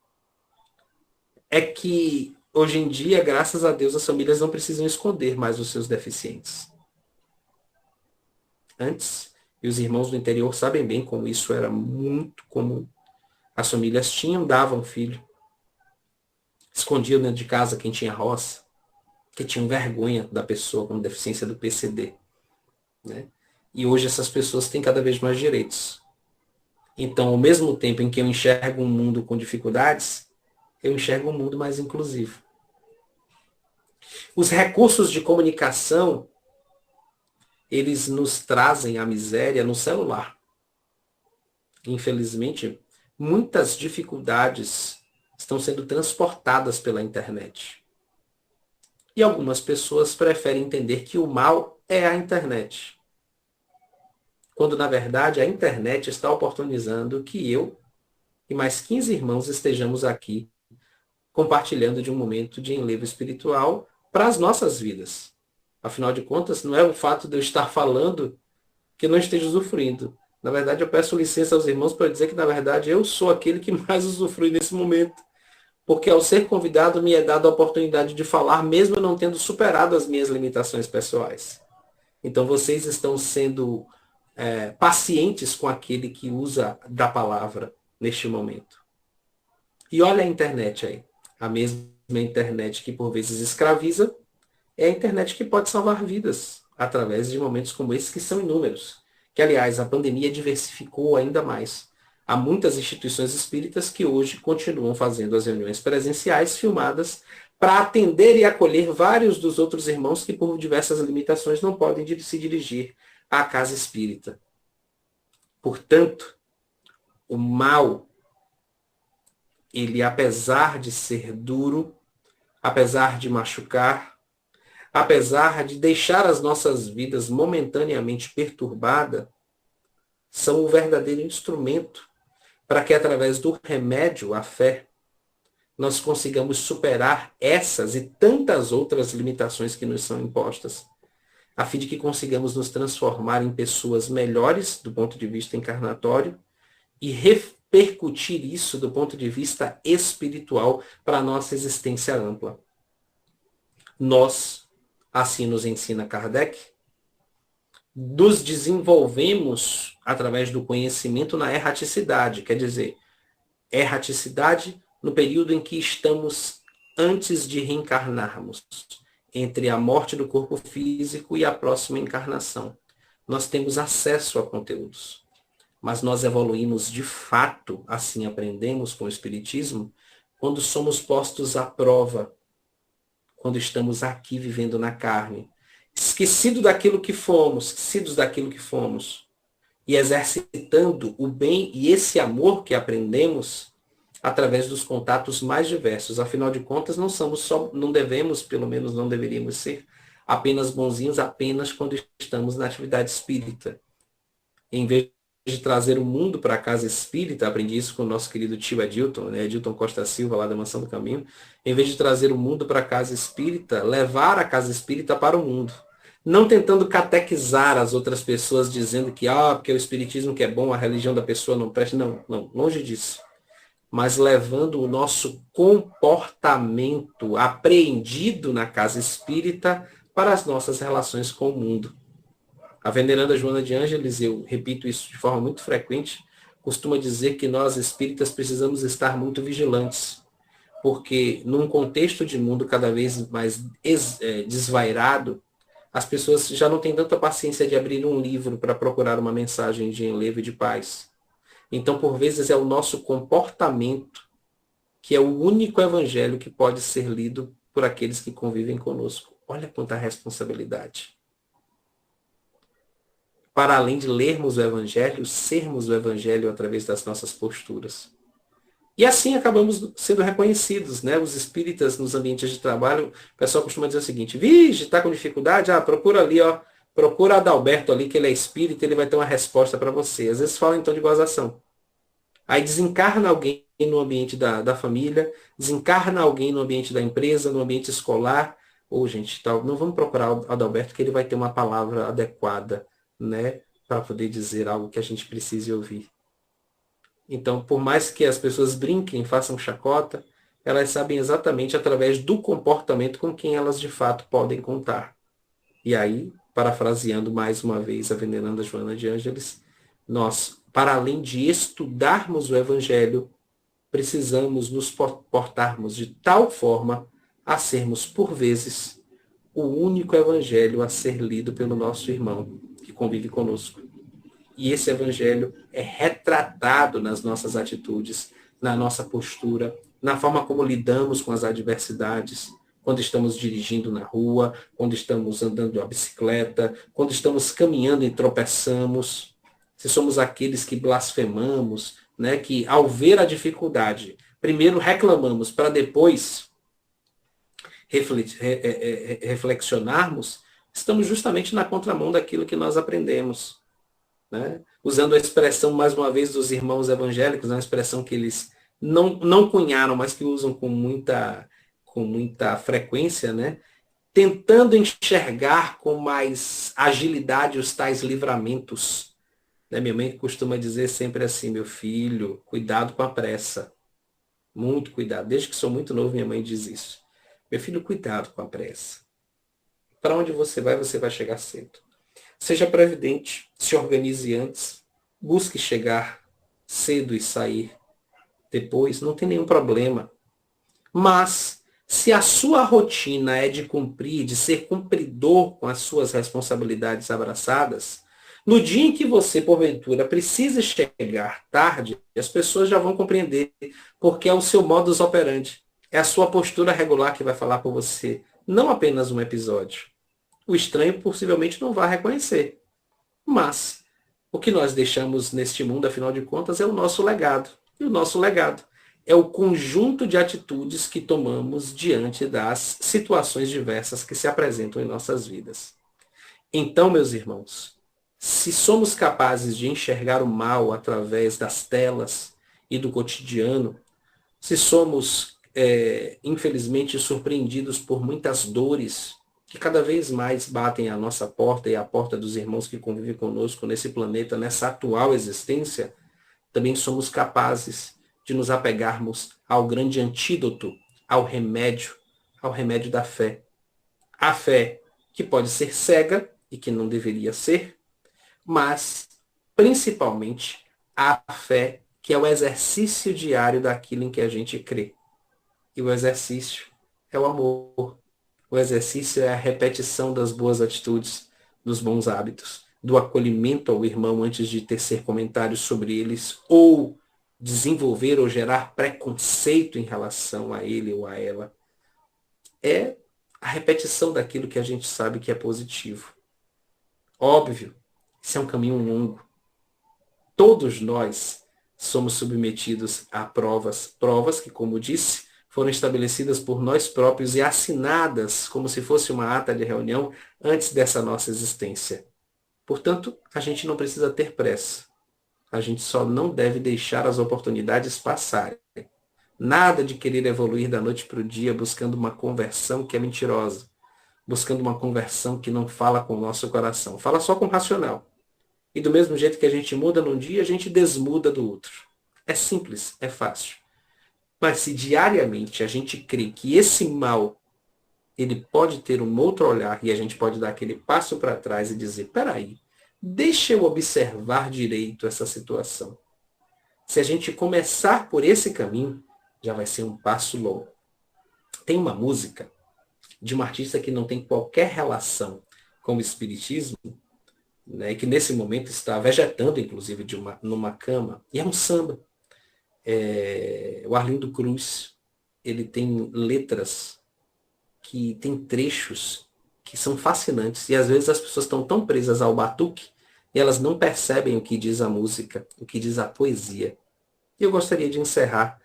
É que, hoje em dia, graças a Deus, as famílias não precisam esconder mais os seus deficientes. Antes, e os irmãos do interior sabem bem como isso era muito comum. As famílias davam filho. Escondiam dentro de casa quem tinha roça, que tinham vergonha da pessoa com deficiência do PCD. Né? E hoje essas pessoas têm cada vez mais direitos. Então, ao mesmo tempo em que eu enxergo um mundo com dificuldades, eu enxergo um mundo mais inclusivo. Os recursos de comunicação, eles nos trazem a miséria no celular. Infelizmente, muitas dificuldades estão sendo transportadas pela internet. E algumas pessoas preferem entender que o mal é a internet. Quando, na verdade, a internet está oportunizando que eu e mais 15 irmãos estejamos aqui compartilhando de um momento de enlevo espiritual para as nossas vidas. Afinal de contas, não é o fato de eu estar falando que eu não esteja usufruindo. Na verdade, eu peço licença aos irmãos para dizer que, na verdade, eu sou aquele que mais usufrui nesse momento. Porque ao ser convidado, me é dada a oportunidade de falar, mesmo eu não tendo superado as minhas limitações pessoais. Então, vocês estão sendo pacientes com aquele que usa da palavra neste momento. E olha a internet aí. A mesma internet que por vezes escraviza, é a internet que pode salvar vidas, através de momentos como esses que são inúmeros. Que, aliás, a pandemia diversificou ainda mais. Há muitas instituições espíritas que hoje continuam fazendo as reuniões presenciais filmadas para atender e acolher vários dos outros irmãos que, por diversas limitações, não podem se dirigir à casa espírita. Portanto, o mal, ele, apesar de ser duro, apesar de machucar, apesar de deixar as nossas vidas momentaneamente perturbadas, são o verdadeiro instrumento para que, através do remédio, a fé, nós consigamos superar essas e tantas outras limitações que nos são impostas. a fim de que consigamos nos transformar em pessoas melhores do ponto de vista encarnatório e repercutir isso do ponto de vista espiritual para a nossa existência ampla. Nós, assim nos ensina Kardec, nos desenvolvemos através do conhecimento na erraticidade, quer dizer, erraticidade no período em que estamos antes de reencarnarmos, entre a morte do corpo físico e a próxima encarnação. Nós temos acesso a conteúdos, mas nós evoluímos de fato, assim aprendemos com o Espiritismo, quando somos postos à prova, quando estamos aqui vivendo na carne, esquecidos daquilo que fomos, e exercitando o bem e esse amor que aprendemos através dos contatos mais diversos. Afinal de contas, não devemos, pelo menos não deveríamos ser apenas bonzinhos apenas quando estamos na atividade espírita. Em vez de trazer o mundo para a casa espírita, aprendi isso com o nosso querido tio Edilton, né? Edilton Costa Silva, lá da Mansão do Caminho, em vez de trazer o mundo para a casa espírita, levar a casa espírita para o mundo. Não tentando catequizar as outras pessoas, dizendo que, porque o espiritismo que é bom, a religião da pessoa não presta. Não, longe disso. Mas levando o nosso comportamento apreendido na casa espírita para as nossas relações com o mundo. A veneranda Joana de Ângeles, eu repito isso de forma muito frequente, costuma dizer que nós espíritas precisamos estar muito vigilantes, porque num contexto de mundo cada vez mais desvairado, as pessoas já não têm tanta paciência de abrir um livro para procurar uma mensagem de enlevo e de paz. Então, por vezes, é o nosso comportamento que é o único evangelho que pode ser lido por aqueles que convivem conosco. Olha quanta responsabilidade. Para além de lermos o evangelho, sermos o evangelho através das nossas posturas. E assim acabamos sendo reconhecidos, né? Os espíritas nos ambientes de trabalho, o pessoal costuma dizer o seguinte: vixe, está com dificuldade? Procura ali, procura Adalberto ali, que ele é espírita, ele vai ter uma resposta para você. Às vezes fala então de gozação. Aí desencarna alguém no ambiente da família, desencarna alguém no ambiente da empresa, no ambiente escolar. Gente, não vamos procurar o Adalberto, que ele vai ter uma palavra adequada, né? Para poder dizer algo que a gente precise ouvir. Então, por mais que as pessoas brinquem, façam chacota, elas sabem exatamente através do comportamento com quem elas de fato podem contar. E aí, parafraseando mais uma vez a veneranda Joana de Ângeles, nós, para além de estudarmos o Evangelho, precisamos nos portarmos de tal forma a sermos, por vezes, o único Evangelho a ser lido pelo nosso irmão que convive conosco. E esse evangelho é retratado nas nossas atitudes, na nossa postura, na forma como lidamos com as adversidades, quando estamos dirigindo na rua, quando estamos andando de bicicleta, quando estamos caminhando e tropeçamos, se somos aqueles que blasfemamos, né, que ao ver a dificuldade, primeiro reclamamos para depois reflexionarmos, estamos justamente na contramão daquilo que nós aprendemos. Né? Usando a expressão, mais uma vez, dos irmãos evangélicos, uma expressão que eles não cunharam, mas que usam com muita frequência, né? Tentando enxergar com mais agilidade os tais livramentos. Né? Minha mãe costuma dizer sempre assim: meu filho, cuidado com a pressa. Muito cuidado. Desde que sou muito novo, minha mãe diz isso. Meu filho, cuidado com a pressa. Para onde você vai chegar cedo. Seja previdente, se organize antes, busque chegar cedo e sair depois, não tem nenhum problema. Mas, se a sua rotina é de cumprir, de ser cumpridor com as suas responsabilidades abraçadas, no dia em que você, porventura, precisa chegar tarde, as pessoas já vão compreender, porque é o seu modus operandi. É a sua postura regular que vai falar por você, não apenas um episódio. O estranho possivelmente não vai reconhecer. Mas o que nós deixamos neste mundo, afinal de contas, é o nosso legado. E o nosso legado é o conjunto de atitudes que tomamos diante das situações diversas que se apresentam em nossas vidas. Então, meus irmãos, se somos capazes de enxergar o mal através das telas e do cotidiano, se somos, infelizmente, surpreendidos por muitas dores, que cada vez mais batem à nossa porta e à porta dos irmãos que convivem conosco nesse planeta, nessa atual existência, também somos capazes de nos apegarmos ao grande antídoto, ao remédio da fé. A fé que pode ser cega e que não deveria ser, mas principalmente a fé que é o exercício diário daquilo em que a gente crê. E o exercício é o amor. O exercício é a repetição das boas atitudes, dos bons hábitos, do acolhimento ao irmão antes de tecer comentários sobre eles ou desenvolver ou gerar preconceito em relação a ele ou a ela. É a repetição daquilo que a gente sabe que é positivo. Óbvio, isso é um caminho longo. Todos nós somos submetidos a provas que, como disse, foram estabelecidas por nós próprios e assinadas como se fosse uma ata de reunião antes dessa nossa existência. Portanto, a gente não precisa ter pressa. A gente só não deve deixar as oportunidades passarem. Nada de querer evoluir da noite para o dia buscando uma conversão que é mentirosa, buscando uma conversão que não fala com o nosso coração, fala só com o racional. E do mesmo jeito que a gente muda num dia, a gente desmuda do outro. É simples, é fácil. Mas se diariamente a gente crê que esse mal ele pode ter um outro olhar e a gente pode dar aquele passo para trás e dizer, peraí, deixa eu observar direito essa situação. Se a gente começar por esse caminho, já vai ser um passo longo. Tem uma música de uma artista que não tem qualquer relação com o espiritismo, né, que nesse momento está vegetando, inclusive, numa cama, e é um samba. O Arlindo Cruz, ele tem letras que tem trechos que são fascinantes, e às vezes as pessoas estão tão presas ao batuque, e elas não percebem o que diz a música, o que diz a poesia. E eu gostaria de encerrar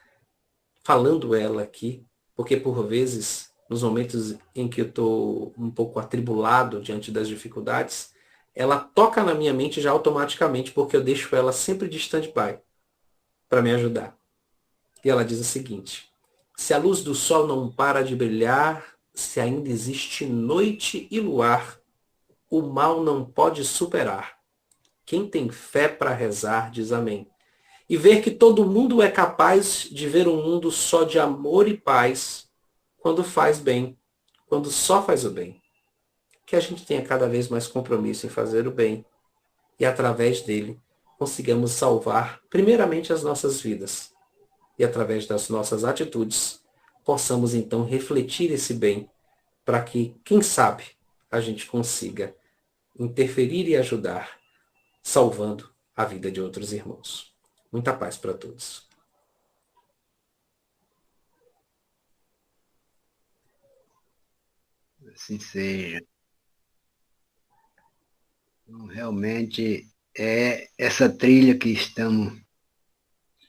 falando ela aqui, porque por vezes, nos momentos em que eu estou um pouco atribulado diante das dificuldades, ela toca na minha mente já automaticamente, porque eu deixo ela sempre de stand-by para me ajudar. E ela diz o seguinte: se a luz do sol não para de brilhar, se ainda existe noite e luar, o mal não pode superar. Quem tem fé para rezar diz amém. E ver que todo mundo é capaz de ver um mundo só de amor e paz quando faz bem, quando só faz o bem. Que a gente tenha cada vez mais compromisso em fazer o bem e, através dele, consigamos salvar, primeiramente, as nossas vidas. E, através das nossas atitudes, possamos, então, refletir esse bem para que, quem sabe, a gente consiga interferir e ajudar, salvando a vida de outros irmãos. Muita paz para todos. Assim seja. Então, realmente é essa trilha que estamos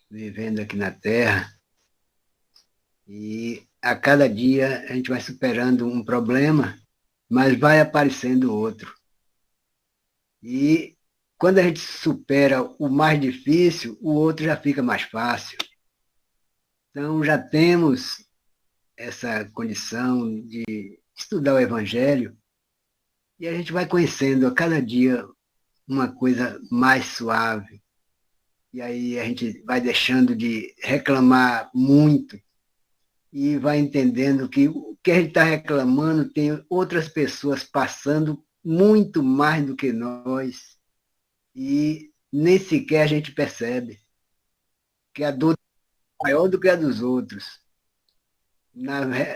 vivendo aqui na Terra, e a cada dia a gente vai superando um problema, mas vai aparecendo outro. E quando a gente supera o mais difícil, o outro já fica mais fácil. Então já temos essa condição de estudar o Evangelho e a gente vai conhecendo a cada dia uma coisa mais suave. E aí a gente vai deixando de reclamar muito e vai entendendo que o que a gente está reclamando tem outras pessoas passando muito mais do que nós e nem sequer a gente percebe que a dor é maior do que a dos outros.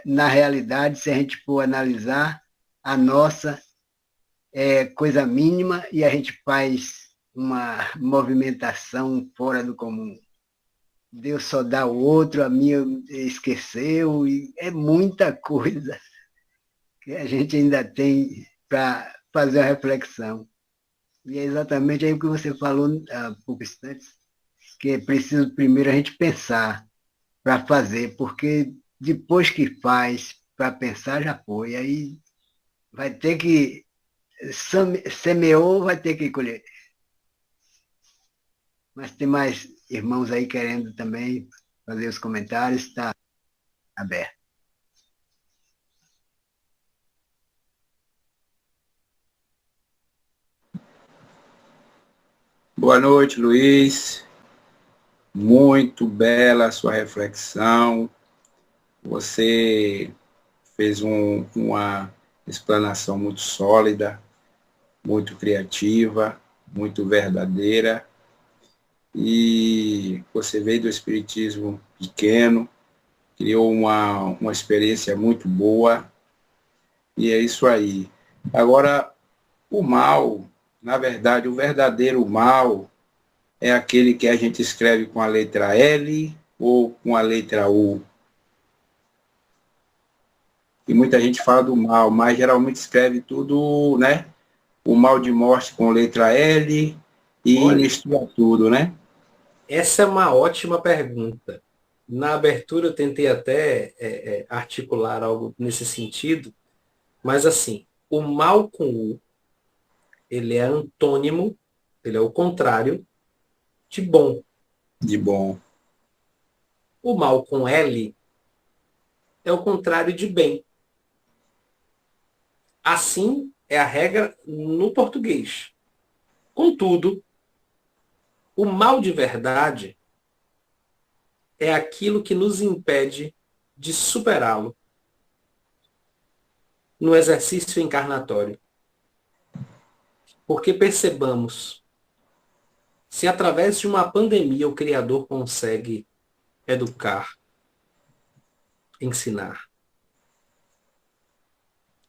Na realidade, se a gente for analisar, a nossa é coisa mínima e a gente faz uma movimentação fora do comum. Deus só dá o outro, a minha esqueceu, e é muita coisa que a gente ainda tem para fazer a reflexão. E é exatamente aí o que você falou há poucos instantes, que é preciso primeiro a gente pensar para fazer, porque depois que faz, para pensar já foi, aí vai ter que, semeou, vai ter que colher. Mas tem mais irmãos aí querendo também fazer os comentários, está aberto. Boa noite, Luiz. Muito bela a sua reflexão. Você fez uma explanação muito sólida, muito criativa, muito verdadeira. E você veio do espiritismo pequeno, criou uma experiência muito boa. E é isso aí. Agora, o mal, na verdade, o verdadeiro mal é aquele que a gente escreve com a letra L ou com a letra U. E muita gente fala do mal, mas geralmente escreve tudo, né? O mal de morte com letra L e mistura tudo, né? Essa é uma ótima pergunta. Na abertura eu tentei até articular algo nesse sentido, mas assim, o mal com U, ele é antônimo, ele é o contrário de bom. De bom. O mal com L é o contrário de bem. Assim é a regra no português. Contudo, o mal de verdade é aquilo que nos impede de superá-lo no exercício encarnatório. Porque percebamos, se através de uma pandemia o Criador consegue educar, ensinar,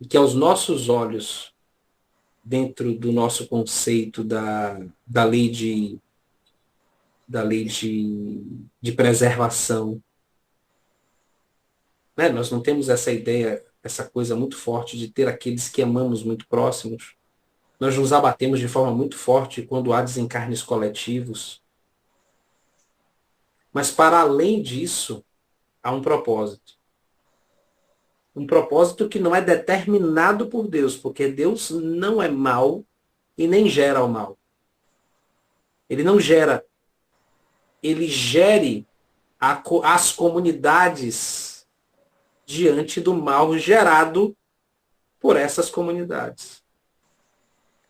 e que aos nossos olhos, dentro do nosso conceito da lei de preservação, né? Nós não temos essa ideia, essa coisa muito forte de ter aqueles que amamos muito próximos. Nós nos abatemos de forma muito forte quando há desencarnes coletivos. Mas para além disso, há um propósito. Um propósito que não é determinado por Deus, porque Deus não é mau e nem gera o mal. Ele não gera. Ele gere as comunidades diante do mal gerado por essas comunidades.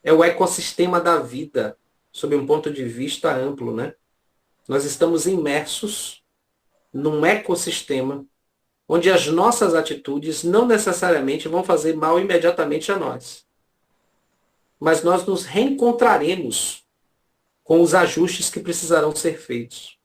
É o ecossistema da vida, sob um ponto de vista amplo, né? Nós estamos imersos num ecossistema onde as nossas atitudes não necessariamente vão fazer mal imediatamente a nós. Mas nós nos reencontraremos com os ajustes que precisarão ser feitos.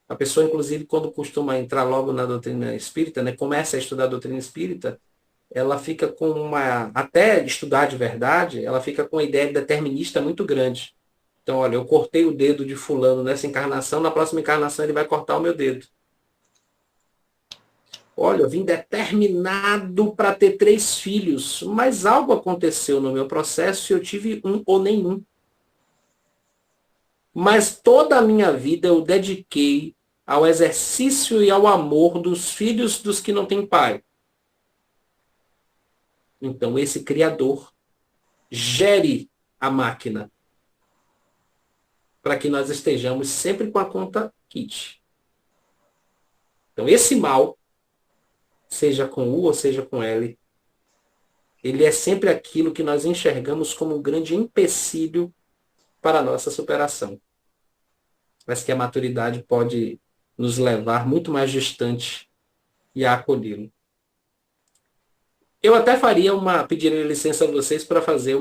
A pessoa, inclusive, quando costuma entrar logo na doutrina espírita, né, começa a estudar a doutrina espírita, ela fica com até estudar de verdade, ela fica com uma ideia determinista muito grande. Então, olha, eu cortei o dedo de fulano nessa encarnação, na próxima encarnação ele vai cortar o meu dedo. Olha, eu vim determinado para ter 3 filhos, mas algo aconteceu no meu processo e eu tive 1 ou nenhum. Mas toda a minha vida eu dediquei ao exercício e ao amor dos filhos dos que não têm pai. Então, esse Criador gere a máquina para que nós estejamos sempre com a conta kit. Então, esse mal, seja com U ou seja com L, ele é sempre aquilo que nós enxergamos como um grande empecilho para a nossa superação. Mas que a maturidade pode nos levar muito mais distante e a acolhê-lo. Eu até pediria licença a vocês para fazer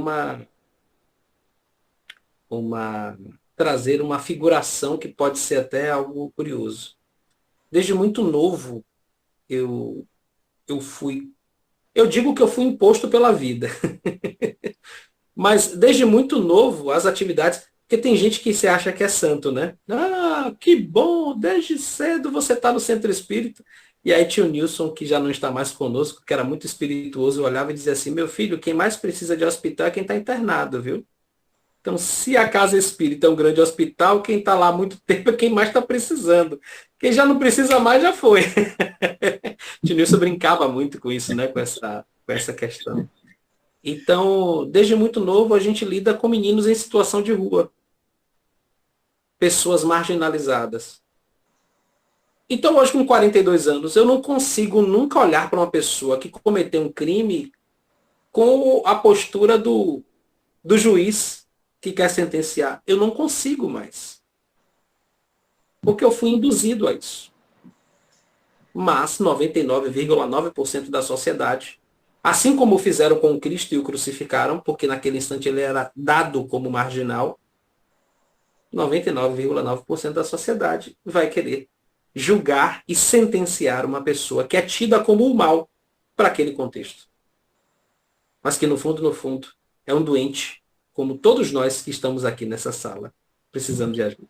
trazer uma figuração que pode ser até algo curioso. Desde muito novo, eu digo que eu fui imposto pela vida. Mas desde muito novo, as atividades, porque tem gente que se acha que é santo, né? Ah, que bom, desde cedo você está no centro espírita. E aí tio Nilson, que já não está mais conosco, que era muito espirituoso, olhava e dizia assim, meu filho, quem mais precisa de hospital é quem está internado, viu? Então, se a casa espírita é um grande hospital, quem está lá há muito tempo é quem mais está precisando. Quem já não precisa mais, já foi. Tio Nilson brincava muito com isso, né? Com essa questão. Então, desde muito novo, a gente lida com meninos em situação de rua. Pessoas marginalizadas. Então, hoje, com 42 anos, eu não consigo nunca olhar para uma pessoa que cometeu um crime com a postura do juiz que quer sentenciar. Eu não consigo mais. Porque eu fui induzido a isso. Mas 99,9% da sociedade, assim como fizeram com Cristo e o crucificaram, porque naquele instante ele era dado como marginal, 99,9% da sociedade vai querer julgar e sentenciar uma pessoa que é tida como o mal para aquele contexto. Mas que no fundo, é um doente, como todos nós que estamos aqui nessa sala, precisando de ajuda.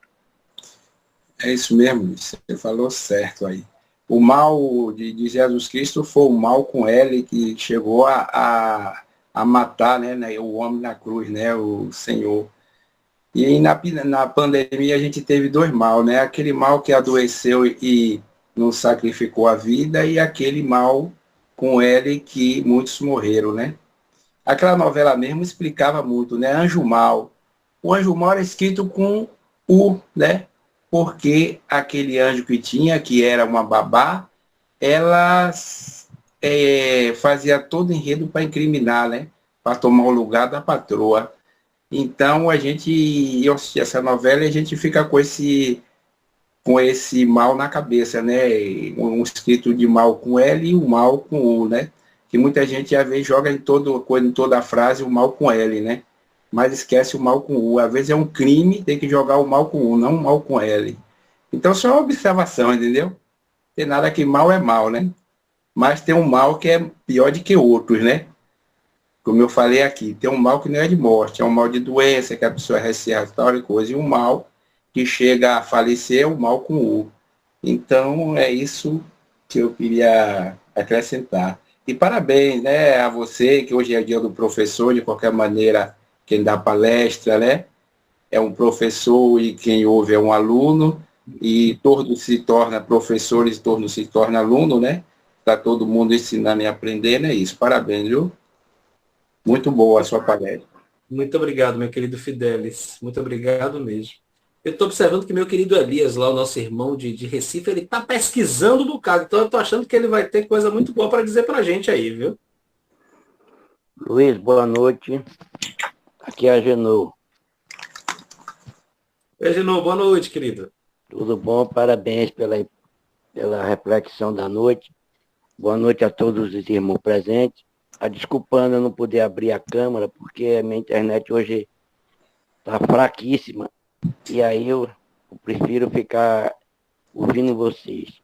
É isso mesmo, você falou certo aí. O mal de Jesus Cristo foi o mal com ele que chegou a matar, né, o homem na cruz, né, o Senhor. E aí na pandemia a gente teve dois mal, né? Aquele mal que adoeceu e não sacrificou a vida e aquele mal com ele que muitos morreram, né? Aquela novela mesmo explicava muito, né? Anjo Mal. O Anjo Mal era escrito com U, né? Porque aquele anjo que tinha, que era uma babá, ela fazia todo enredo para incriminar, né? Para tomar o lugar da patroa. Então eu assisti essa novela e a gente fica com esse mal na cabeça, né? Um escrito de mal com L e o mal com U, né? Que muita gente às vezes joga em toda a frase o mal com L, né? Mas esquece o mal com U. Às vezes é um crime, tem que jogar o mal com U, não o mal com L. Então só uma observação, entendeu? Tem nada que mal é mal, né? Mas tem um mal que é pior do que outros, né? Como eu falei aqui, tem um mal que não é de morte, é um mal de doença, que a pessoa recebe tal e coisa, e um mal que chega a falecer é o mal com U. Então, é isso que eu queria acrescentar. E parabéns, né, a você, que hoje é dia do professor, de qualquer maneira, quem dá palestra, né, é um professor e quem ouve é um aluno, e todos se torna professores, todos se torna aluno, né? Está todo mundo ensinando e aprendendo, é isso. Parabéns, viu? Muito boa a sua palestra. Muito obrigado, meu querido Fidelis. Muito obrigado mesmo. Eu estou observando que meu querido Elias, lá o nosso irmão de Recife, ele está pesquisando um bocado. Então eu estou achando que ele vai ter coisa muito boa para dizer para a gente aí, viu? Luiz, boa noite. Aqui é a Genô. Oi, Genô, boa noite, querido. Tudo bom? Parabéns pela reflexão da noite. Boa noite a todos os irmãos presentes. Desculpando eu não poder abrir a câmera, porque a minha internet hoje está fraquíssima. E aí eu prefiro ficar ouvindo vocês.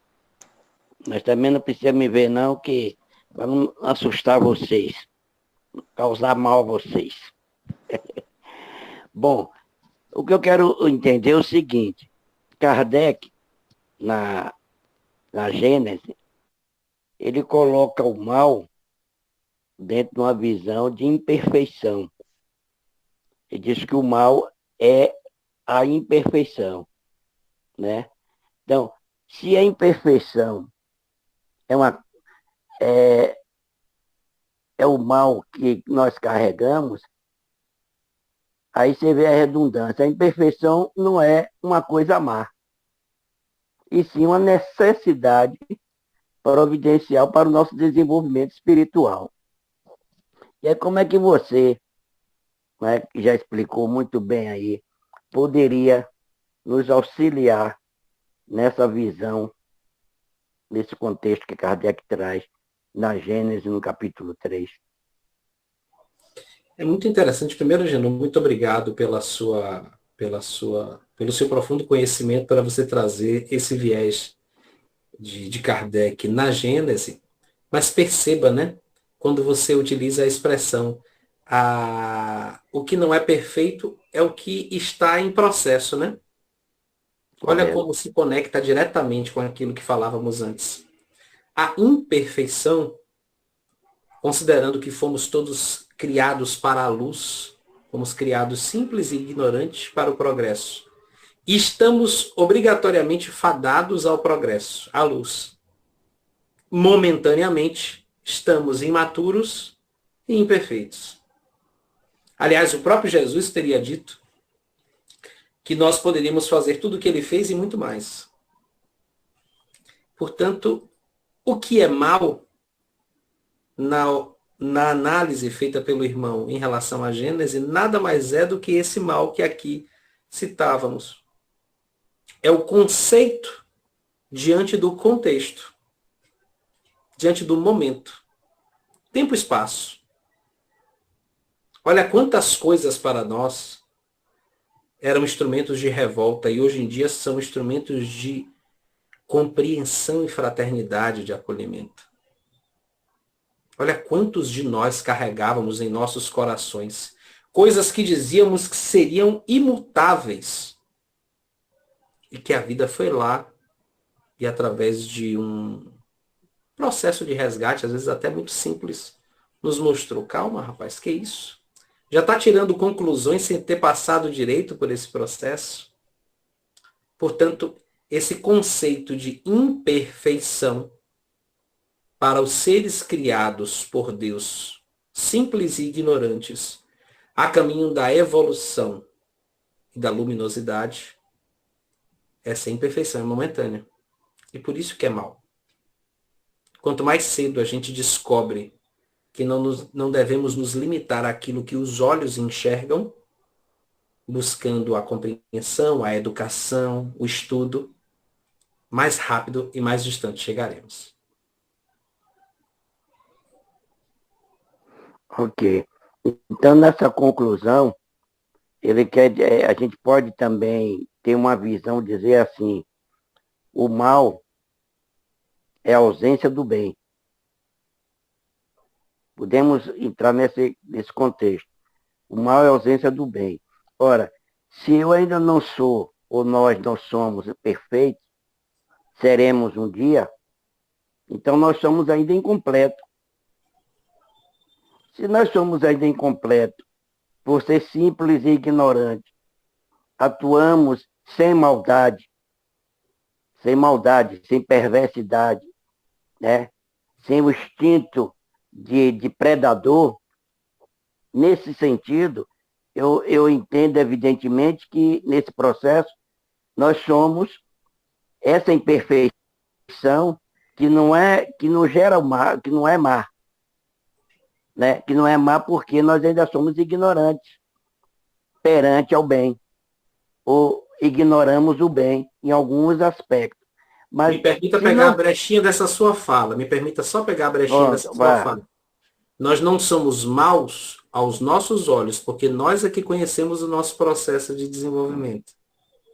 Mas também não precisa me ver não, que para não assustar vocês, causar mal a vocês. Bom, o que eu quero entender é o seguinte. Kardec, na Gênese, ele coloca o mal dentro de uma visão de imperfeição. Ele diz que o mal é a imperfeição, né? Então, se a imperfeição é o mal que nós carregamos, aí você vê a redundância. A imperfeição não é uma coisa má, e sim uma necessidade providencial para o nosso desenvolvimento espiritual. E aí, como é que você, né, que já explicou muito bem aí, poderia nos auxiliar nessa visão, nesse contexto que Kardec traz na Gênesis, no capítulo 3? É muito interessante. Primeiro, Genô, muito obrigado pelo seu profundo conhecimento, para você trazer esse viés de Kardec na Gênese. Mas perceba, né? Quando você utiliza a expressão o que não é perfeito é o que está em processo, né? Olha como se conecta diretamente com aquilo que falávamos antes. A imperfeição, considerando que fomos todos criados para a luz, fomos criados simples e ignorantes para o progresso. E estamos obrigatoriamente fadados ao progresso, à luz. Momentaneamente, estamos imaturos e imperfeitos. Aliás, o próprio Jesus teria dito que nós poderíamos fazer tudo o que ele fez e muito mais. Portanto, o que é mal na análise feita pelo irmão em relação à Gênese, nada mais é do que esse mal que aqui citávamos. É o conceito diante do contexto, diante do momento. Tempo e espaço. Olha quantas coisas para nós eram instrumentos de revolta e hoje em dia são instrumentos de compreensão e fraternidade, de acolhimento. Olha quantos de nós carregávamos em nossos corações coisas que dizíamos que seriam imutáveis e que a vida foi lá e através de um processo de resgate, às vezes até muito simples, nos mostrou, calma rapaz, que isso? Já está tirando conclusões sem ter passado direito por esse processo? Portanto, esse conceito de imperfeição para os seres criados por Deus, simples e ignorantes, a caminho da evolução e da luminosidade, essa imperfeição é momentânea. E por isso que é mal. Quanto mais cedo a gente descobre que não devemos nos limitar àquilo que os olhos enxergam, buscando a compreensão, a educação, o estudo, mais rápido e mais distante chegaremos. Ok. Então, nessa conclusão, a gente pode também ter uma visão, dizer assim, o mal é a ausência do bem. Podemos entrar nesse contexto. O mal é a ausência do bem. Ora, se eu ainda não sou, ou nós não somos perfeitos, seremos um dia, então nós somos ainda incompletos. Se nós somos ainda incompletos, por ser simples e ignorantes, atuamos sem maldade, sem perversidade, né? Sem o instinto de predador, nesse sentido, eu entendo evidentemente que nesse processo nós somos essa imperfeição que não gera o mal, que não é má, né? Que não é má porque nós ainda somos ignorantes perante ao bem, ou ignoramos o bem em alguns aspectos. Mas, me permita pegar a brechinha dessa sua fala. Me permita só pegar a brechinha dessa sua fala. Nós não somos maus aos nossos olhos, porque nós é que conhecemos o nosso processo de desenvolvimento.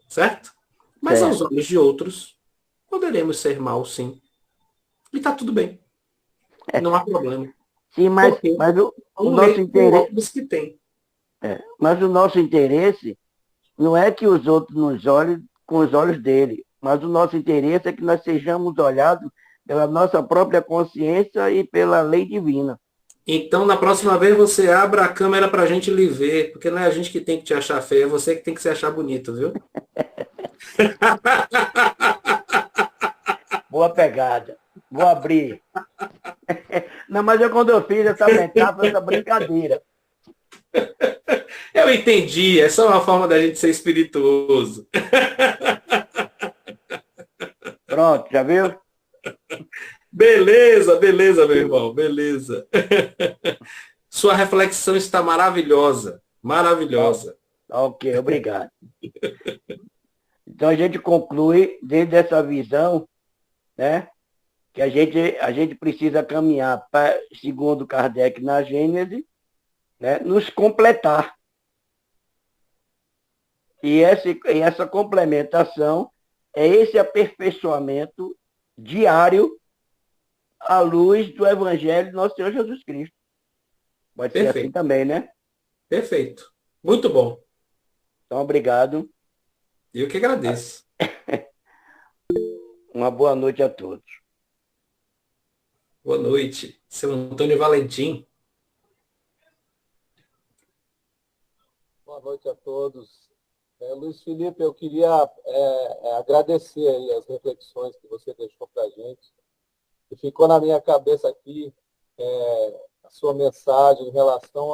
Certo? Mas aos olhos de outros, poderemos ser maus, sim. E está tudo bem. Não há problema. Sim, mas o nosso interesse que tem. Mas o nosso interesse não é que os outros nos olhem com os olhos dele, mas o nosso interesse é que nós sejamos olhados pela nossa própria consciência e pela lei divina. Então, na próxima vez, você abra a câmera para a gente lhe ver, porque não é a gente que tem que te achar feio, é você que tem que se achar bonito, viu? Boa pegada. Vou abrir. Não, mas quando eu fiz essa metáfora, essa brincadeira. Eu entendi, é só uma forma da gente ser espirituoso. Pronto, já viu? Beleza, meu irmão, beleza. Sua reflexão está maravilhosa, maravilhosa. Ok, obrigado. Então a gente conclui dentro dessa visão, né, que a gente precisa caminhar, segundo Kardec na Gênese, né, nos completar. E essa complementação é esse aperfeiçoamento diário à luz do Evangelho do nosso Senhor Jesus Cristo. Pode ser assim também, né? Perfeito. Muito bom. Então, obrigado. Eu que agradeço. Uma boa noite a todos. Boa noite. Seu Antônio Valentim. Boa noite a todos. Luiz Felipe, eu queria agradecer aí as reflexões que você deixou para a gente. E ficou na minha cabeça aqui a sua mensagem em relação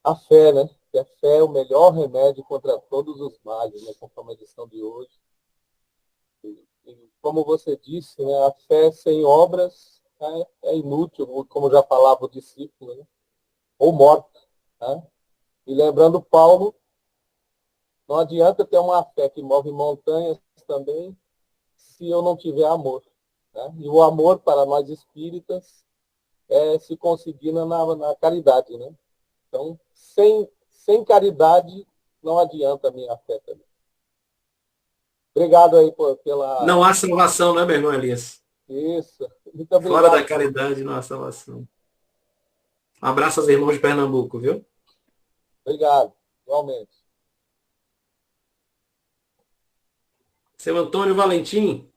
à fé, né? Que a fé é o melhor remédio contra todos os males, né? Conforme a edição de hoje. E como você disse, né? A fé sem obras é inútil, como já falava o discípulo, né? Ou morta. Né? E lembrando Paulo, não adianta ter uma fé que move montanhas também, se eu não tiver amor. Né? E o amor para nós espíritas se consigna na caridade. Né? Então, sem caridade, não adianta a minha fé também. Obrigado aí pela... Não há salvação, né, meu irmão Elias? Isso. Muito Fora da obrigado. caridade não há salvação. Um abraço aos irmãos de Pernambuco, viu? Obrigado. Igualmente. Seu Antônio Valentim.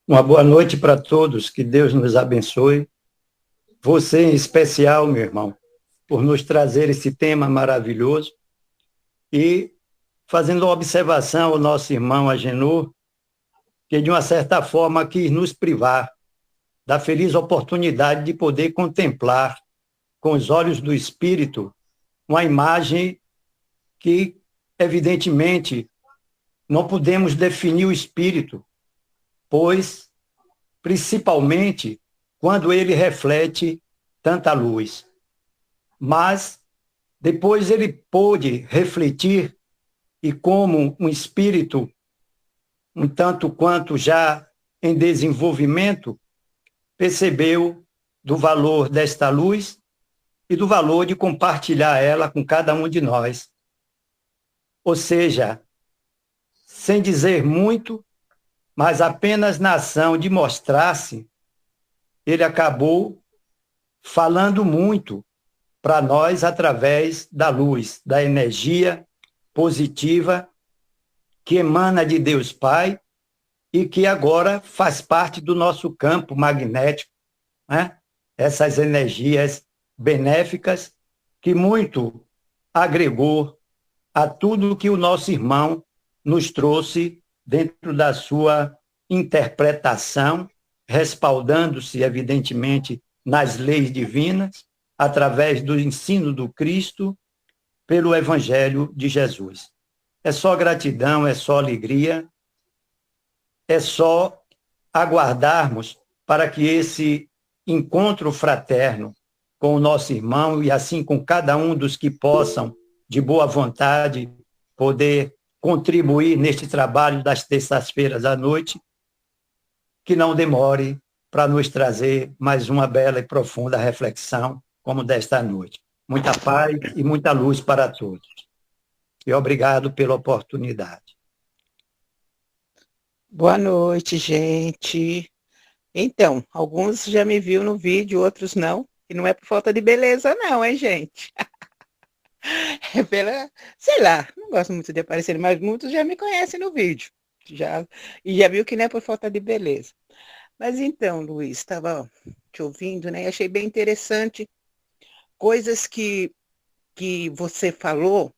Uma boa noite para todos, que Deus nos abençoe. Você em especial, meu irmão, por nos trazer esse tema maravilhoso e fazendo uma observação ao nosso irmão Agenor, que de uma certa forma quis nos privar da feliz oportunidade de poder contemplar com os olhos do Espírito uma imagem que, evidentemente, não podemos definir o Espírito, pois, principalmente, quando ele reflete tanta luz. Mas, depois ele pôde refletir e como um espírito, um tanto quanto já em desenvolvimento, percebeu do valor desta luz e do valor de compartilhar ela com cada um de nós. Ou seja, sem dizer muito, mas apenas na ação de mostrar-se, ele acabou falando muito para nós através da luz, da energia positiva que emana de Deus Pai e que agora faz parte do nosso campo magnético, né? Essas energias benéficas que muito agregou a tudo que o nosso irmão nos trouxe dentro da sua interpretação, respaldando-se, evidentemente, nas leis divinas, através do ensino do Cristo, pelo Evangelho de Jesus. É só gratidão, é só alegria, é só aguardarmos para que esse encontro fraterno com o nosso irmão e assim com cada um dos que possam, de boa vontade, poder contribuir neste trabalho das terças-feiras à noite, que não demore para nos trazer mais uma bela e profunda reflexão como desta noite. Muita paz e muita luz para todos. E obrigado pela oportunidade. Boa noite, gente. Então, alguns já me viu no vídeo, outros não. E não é por falta de beleza, não, hein, gente? É pela, sei lá, não gosto muito de aparecer, mas muitos já me conhecem no vídeo. E já viu que não é por falta de beleza. Mas então, Luiz, estava te ouvindo, né? E achei bem interessante coisas que você falou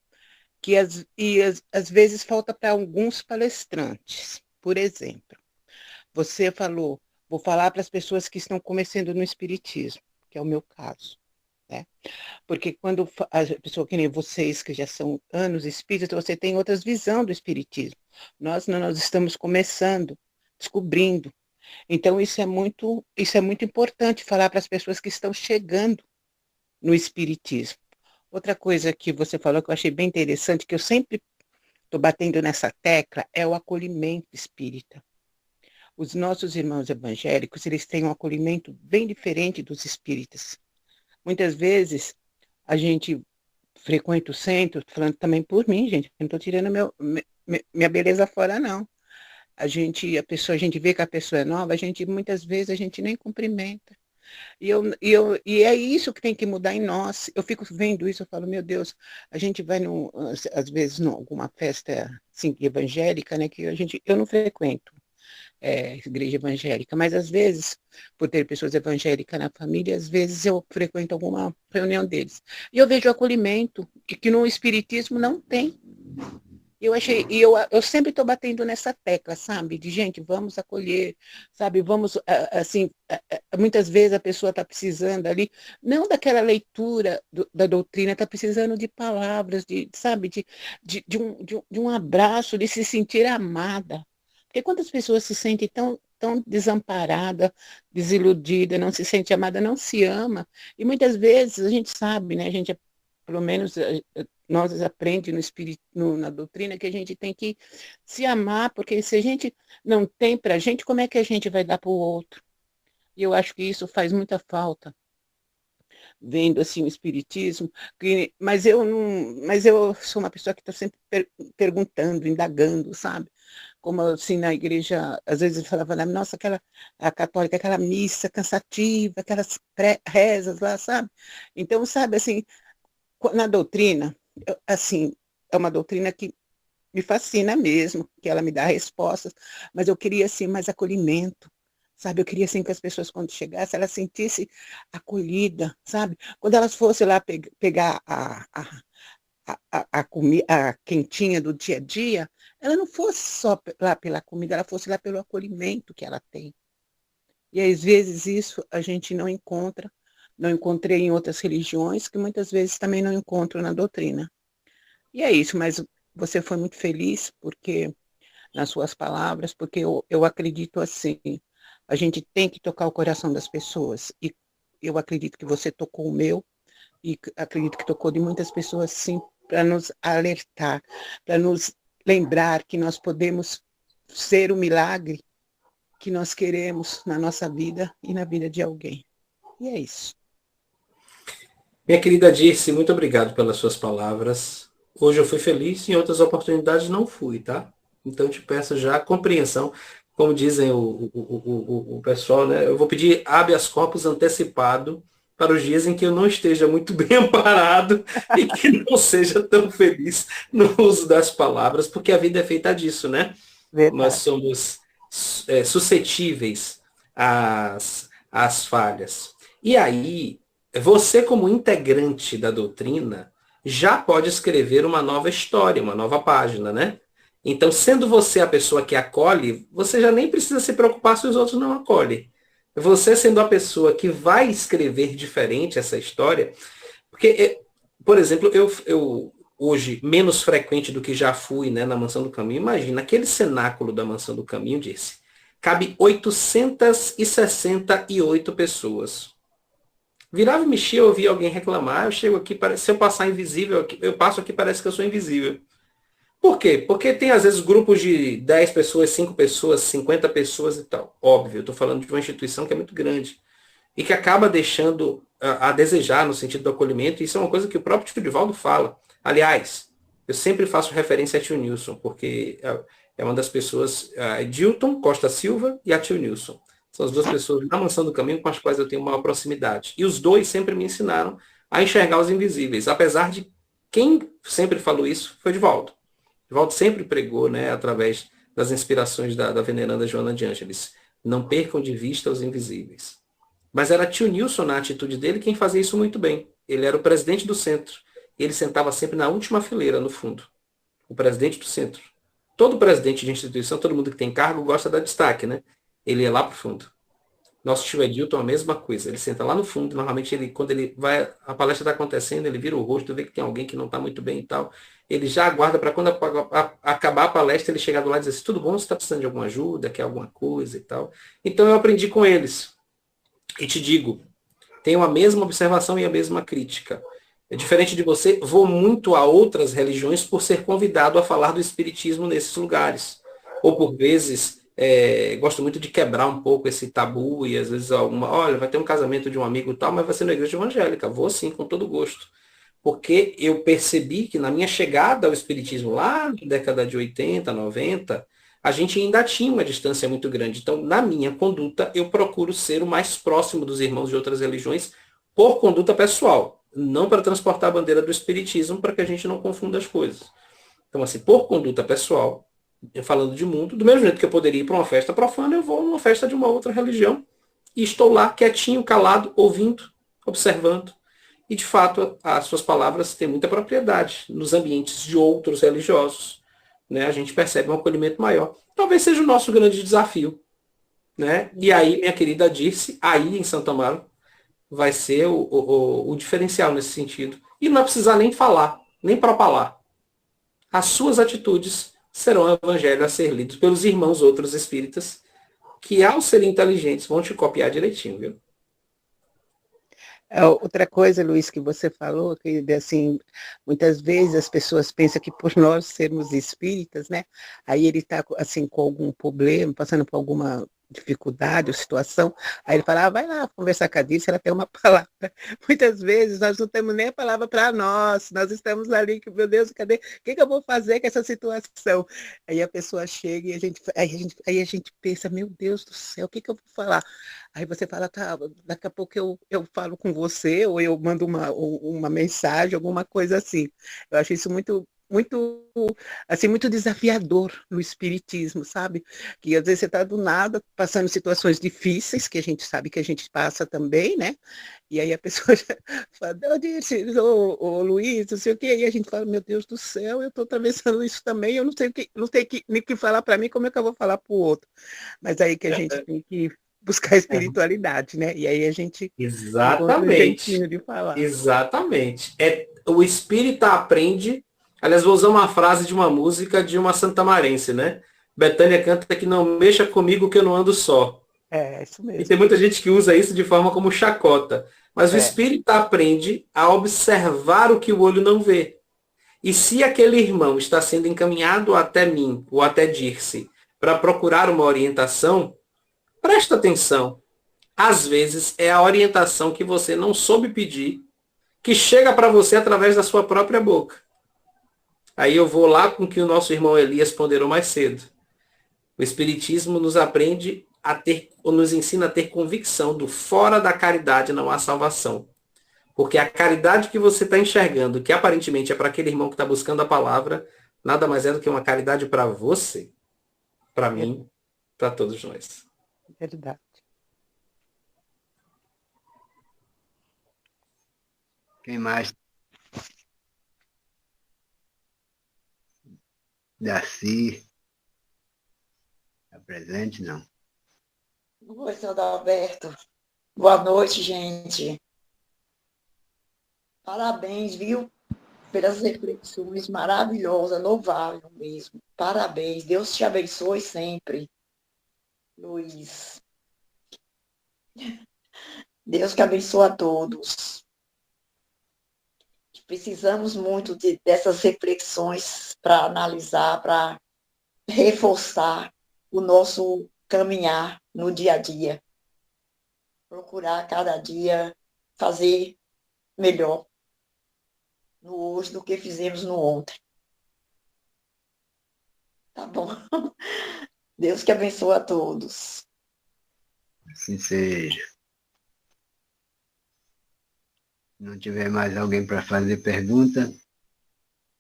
que às vezes falta para alguns palestrantes. Por exemplo, você falou, vou falar para as pessoas que estão começando no Espiritismo, que é o meu caso. Né? Porque quando a pessoa que nem vocês, que já são anos espíritas, você tem outras visões do Espiritismo. Nós estamos começando, descobrindo. Então, isso é muito importante falar para as pessoas que estão chegando no Espiritismo. Outra coisa que você falou que eu achei bem interessante, que eu sempre estou batendo nessa tecla, é o acolhimento espírita. Os nossos irmãos evangélicos, eles têm um acolhimento bem diferente dos espíritas. Muitas vezes, a gente frequenta o centro, falando também por mim, gente, não estou tirando minha beleza fora, não. A gente vê que a pessoa é nova, muitas vezes a gente nem cumprimenta. E é isso que tem que mudar em nós. Eu fico vendo isso, eu falo, meu Deus, a gente vai, às vezes, em alguma festa assim, evangélica, né, que eu não frequento igreja evangélica, mas às vezes, por ter pessoas evangélicas na família, às vezes eu frequento alguma reunião deles. E eu vejo o acolhimento, que no Espiritismo não tem. Eu sempre estou batendo nessa tecla, sabe? De gente, vamos acolher, sabe? Vamos, assim, muitas vezes a pessoa está precisando ali, não daquela leitura da doutrina, está precisando de palavras, sabe? De um abraço, de se sentir amada. Porque quantas pessoas se sentem tão tão desamparada, desiludida, não se sente amada, não se ama. E muitas vezes a gente sabe, né? A gente, pelo menos nós aprende no espírito, na doutrina, que a gente tem que se amar, porque se a gente não tem para a gente, como é que a gente vai dar para o outro? E eu acho que isso faz muita falta, vendo assim o espiritismo, mas eu sou uma pessoa que está sempre perguntando, indagando, sabe? Como assim na igreja, às vezes eu falava, nossa, a católica, aquela missa cansativa, aquelas rezas lá, sabe? Então, sabe, assim, na doutrina, assim, é uma doutrina que me fascina mesmo, que ela me dá respostas, mas eu queria, assim, mais acolhimento, sabe? Eu queria, assim, que as pessoas, quando chegassem, elas sentissem acolhida, sabe? Quando elas fossem lá pegar a quentinha do dia a dia, ela não fosse só lá pela comida, ela fosse lá pelo acolhimento que ela tem. E às vezes isso a gente não encontra, não encontrei em outras religiões, que muitas vezes também não encontro na doutrina. E é isso, mas você foi muito feliz porque nas suas palavras, porque eu acredito assim, a gente tem que tocar o coração das pessoas, e eu acredito que você tocou o meu, e acredito que tocou de muitas pessoas, sim, para nos alertar, para nos lembrar que nós podemos ser o milagre que nós queremos na nossa vida e na vida de alguém. E é isso. Minha querida Dirce, muito obrigado pelas suas palavras. Hoje eu fui feliz, em outras oportunidades não fui, tá? Então te peço já compreensão, como dizem o pessoal, né? Eu vou pedir habeas corpus antecipado para os dias em que eu não esteja muito bem amparado e que não seja tão feliz no uso das palavras, porque a vida é feita disso, né? Verdade. Nós somos suscetíveis às falhas. E aí, você como integrante da doutrina, já pode escrever uma nova história, uma nova página, né? Então, sendo você a pessoa que acolhe, você já nem precisa se preocupar se os outros não acolhem. Você sendo a pessoa que vai escrever diferente essa história, porque, por exemplo, eu hoje, menos frequente do que já fui, né, na Mansão do Caminho, imagina, aquele cenáculo da Mansão do Caminho, disse, cabe 868 pessoas. Virava e mexia, eu ouvia alguém reclamar, eu chego aqui, se eu passar invisível, eu passo aqui, parece que eu sou invisível. Por quê? Porque tem, às vezes, grupos de 10 pessoas, 5 pessoas, 50 pessoas e tal. Óbvio, eu estou falando de uma instituição que é muito grande e que acaba deixando a desejar no sentido do acolhimento. Isso é uma coisa que o próprio tio Divaldo fala. Aliás, eu sempre faço referência a tio Nilson, porque é uma das pessoas, Dilton Costa Silva e a tio Nilson. São as duas pessoas na Mansão do Caminho com as quais eu tenho maior proximidade. E os dois sempre me ensinaram a enxergar os invisíveis, apesar de quem sempre falou isso foi Divaldo. Divaldo sempre pregou, né, através das inspirações da veneranda Joana de Ângeles. Não percam de vista os invisíveis. Mas era tio Nilson, na atitude dele, quem fazia isso muito bem. Ele era o presidente do centro. Ele sentava sempre na última fileira, no fundo. O presidente do centro. Todo presidente de instituição, todo mundo que tem cargo, gosta de dar destaque, né? Ele ia lá para o fundo. Nosso tio Edilton, a mesma coisa. Ele senta lá no fundo. Normalmente, quando ele vai, a palestra está acontecendo, ele vira o rosto, vê que tem alguém que não está muito bem e tal. Ele já aguarda para quando acabar a palestra, ele chegar do lado e dizer assim, tudo bom? Você está precisando de alguma ajuda? Quer alguma coisa e tal? Então, eu aprendi com eles. E te digo, tenho a mesma observação e a mesma crítica. Diferente de você, vou muito a outras religiões por ser convidado a falar do espiritismo nesses lugares. Ou, por vezes, gosto muito de quebrar um pouco esse tabu e, às vezes, olha, vai ter um casamento de um amigo e tal, mas vai ser na igreja evangélica. Vou, sim, com todo gosto. Porque eu percebi que na minha chegada ao espiritismo, lá na década de 80, 90, a gente ainda tinha uma distância muito grande. Então, na minha conduta, eu procuro ser o mais próximo dos irmãos de outras religiões por conduta pessoal, não para transportar a bandeira do espiritismo, para que a gente não confunda as coisas. Então, assim, por conduta pessoal, falando de mundo, do mesmo jeito que eu poderia ir para uma festa profana, eu vou numa festa de uma outra religião e estou lá quietinho, calado, ouvindo, observando. E, de fato, as suas palavras têm muita propriedade nos ambientes de outros religiosos. Né? A gente percebe um acolhimento maior. Talvez seja o nosso grande desafio. Né? E aí, minha querida Dirce, aí em Santo Amaro, vai ser o diferencial nesse sentido. E não vai precisar nem falar, nem propalar. As suas atitudes serão o evangelho a ser lido pelos irmãos outros espíritas que ao serem inteligentes vão te copiar direitinho, viu? Outra coisa, Luiz, que você falou, que assim, muitas vezes as pessoas pensam que por nós sermos espíritas, né? Aí ele está assim, com algum problema, passando por alguma dificuldade ou situação, aí ele fala, vai lá conversar com a Dirce, ela tem uma palavra. Muitas vezes nós não temos nem a palavra para nós estamos ali, que, meu Deus, cadê? O que eu vou fazer com essa situação? Aí a pessoa chega e aí a gente pensa, meu Deus do céu, o que eu vou falar? Aí você fala, tá, daqui a pouco eu falo com você, ou eu mando uma mensagem, alguma coisa assim. Eu acho isso assim, muito desafiador no espiritismo, sabe? Que às vezes você está do nada passando situações difíceis, que a gente sabe que a gente passa também, né? E aí a pessoa já fala, eu disse, ô Luiz, não sei o quê, e a gente fala, meu Deus do céu, eu estou atravessando isso também, eu não sei nem o que falar para mim, como é que eu vou falar para o outro? Mas aí que a gente tem que buscar a espiritualidade, né? E aí a gente encontra um Exatamente. jeitinho de falar. Exatamente. O espírita aprende. Aliás, vou usar uma frase de uma música de uma santamarense, né? Bethânia canta que não mexa comigo que eu não ando só. É, isso E mesmo. tem muita gente que usa isso de forma como chacota. Mas o É. espírita aprende a observar o que o olho não vê. E se aquele irmão está sendo encaminhado até mim, ou até Dirce, para procurar uma orientação, presta atenção. Às vezes é a orientação que você não soube pedir, que chega para você através da sua própria boca. Aí eu vou lá com o que o nosso irmão Elias ponderou mais cedo. O Espiritismo nos aprende a ter, ou nos ensina a ter convicção do fora da caridade não há salvação. Porque a caridade que você está enxergando, que aparentemente é para aquele irmão que está buscando a palavra, nada mais é do que uma caridade para você, para mim, para todos nós. Verdade. Quem mais? Darcy. Está presente, não? Oi, seu Adalberto. Boa noite, gente. Parabéns, viu? Pelas reflexões maravilhosas, louvável mesmo. Parabéns. Deus te abençoe sempre, Luiz. Deus que abençoe a todos. Precisamos muito dessas reflexões para analisar, para reforçar o nosso caminhar no dia a dia. Procurar cada dia fazer melhor no hoje do que fizemos no ontem. Tá bom? Deus que abençoe a todos. Assim seja. Se não tiver mais alguém para fazer pergunta,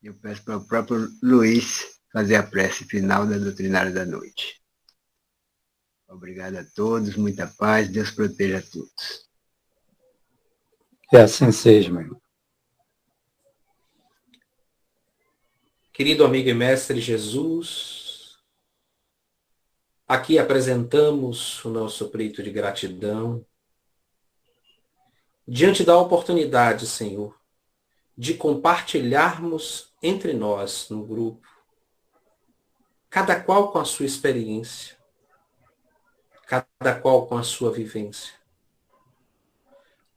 eu peço para o próprio Luiz fazer a prece final da doutrinária da noite. Obrigado a todos, muita paz, Deus proteja a todos. Que assim seja, meu irmão. Querido amigo e mestre Jesus, aqui apresentamos o nosso pleito de gratidão diante da oportunidade, Senhor, de compartilharmos entre nós no grupo, cada qual com a sua experiência, cada qual com a sua vivência.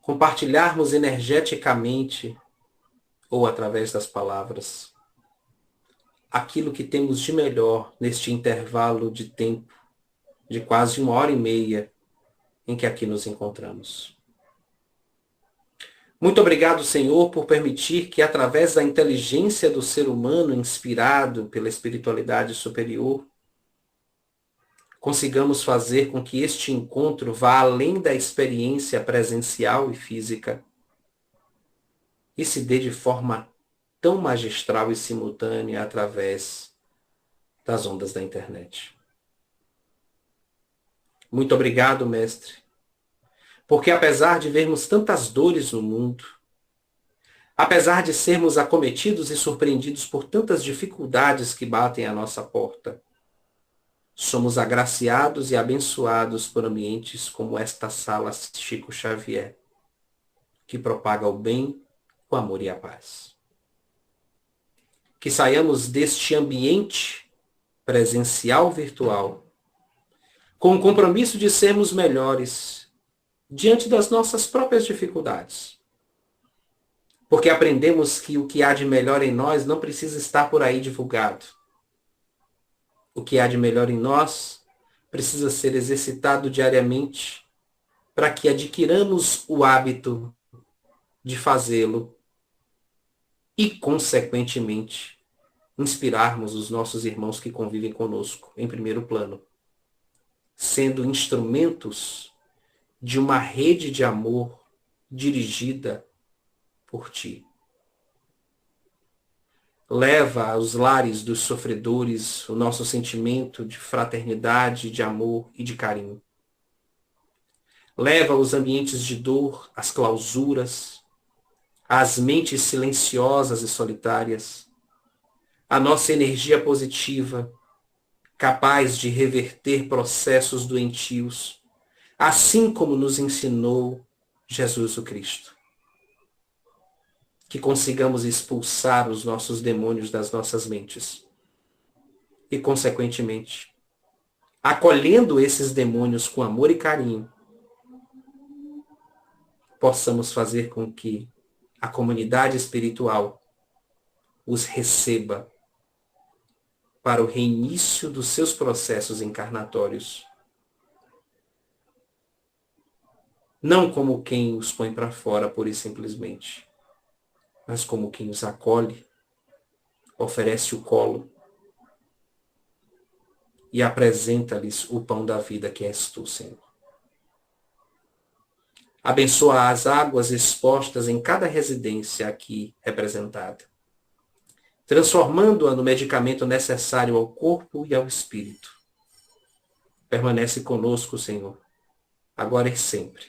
Compartilharmos energeticamente ou através das palavras aquilo que temos de melhor neste intervalo de tempo de quase 1h30 em que aqui nos encontramos. Muito obrigado, Senhor, por permitir que, através da inteligência do ser humano inspirado pela espiritualidade superior, consigamos fazer com que este encontro vá além da experiência presencial e física e se dê de forma tão magistral e simultânea através das ondas da internet. Muito obrigado, Mestre, porque apesar de vermos tantas dores no mundo, apesar de sermos acometidos e surpreendidos por tantas dificuldades que batem à nossa porta, somos agraciados e abençoados por ambientes como esta sala Chico Xavier, que propaga o bem, o amor e a paz. Que saiamos deste ambiente presencial virtual com o compromisso de sermos melhores diante das nossas próprias dificuldades. Porque aprendemos que o que há de melhor em nós não precisa estar por aí divulgado. O que há de melhor em nós precisa ser exercitado diariamente para que adquiramos o hábito de fazê-lo e, consequentemente, inspirarmos os nossos irmãos que convivem conosco em primeiro plano, sendo instrumentos de uma rede de amor dirigida por ti. Leva aos lares dos sofredores o nosso sentimento de fraternidade, de amor e de carinho. Leva aos ambientes de dor, às clausuras, às mentes silenciosas e solitárias, a nossa energia positiva, capaz de reverter processos doentios, assim como nos ensinou Jesus o Cristo. Que consigamos expulsar os nossos demônios das nossas mentes. E, consequentemente, acolhendo esses demônios com amor e carinho, possamos fazer com que a comunidade espiritual os receba para o reinício dos seus processos encarnatórios. Não como quem os põe para fora, pura e simplesmente, mas como quem os acolhe, oferece o colo e apresenta-lhes o pão da vida que és tu, Senhor. Abençoa as águas expostas em cada residência aqui representada, transformando-a no medicamento necessário ao corpo e ao espírito. Permanece conosco, Senhor, agora e sempre.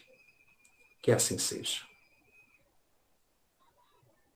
Que assim seja.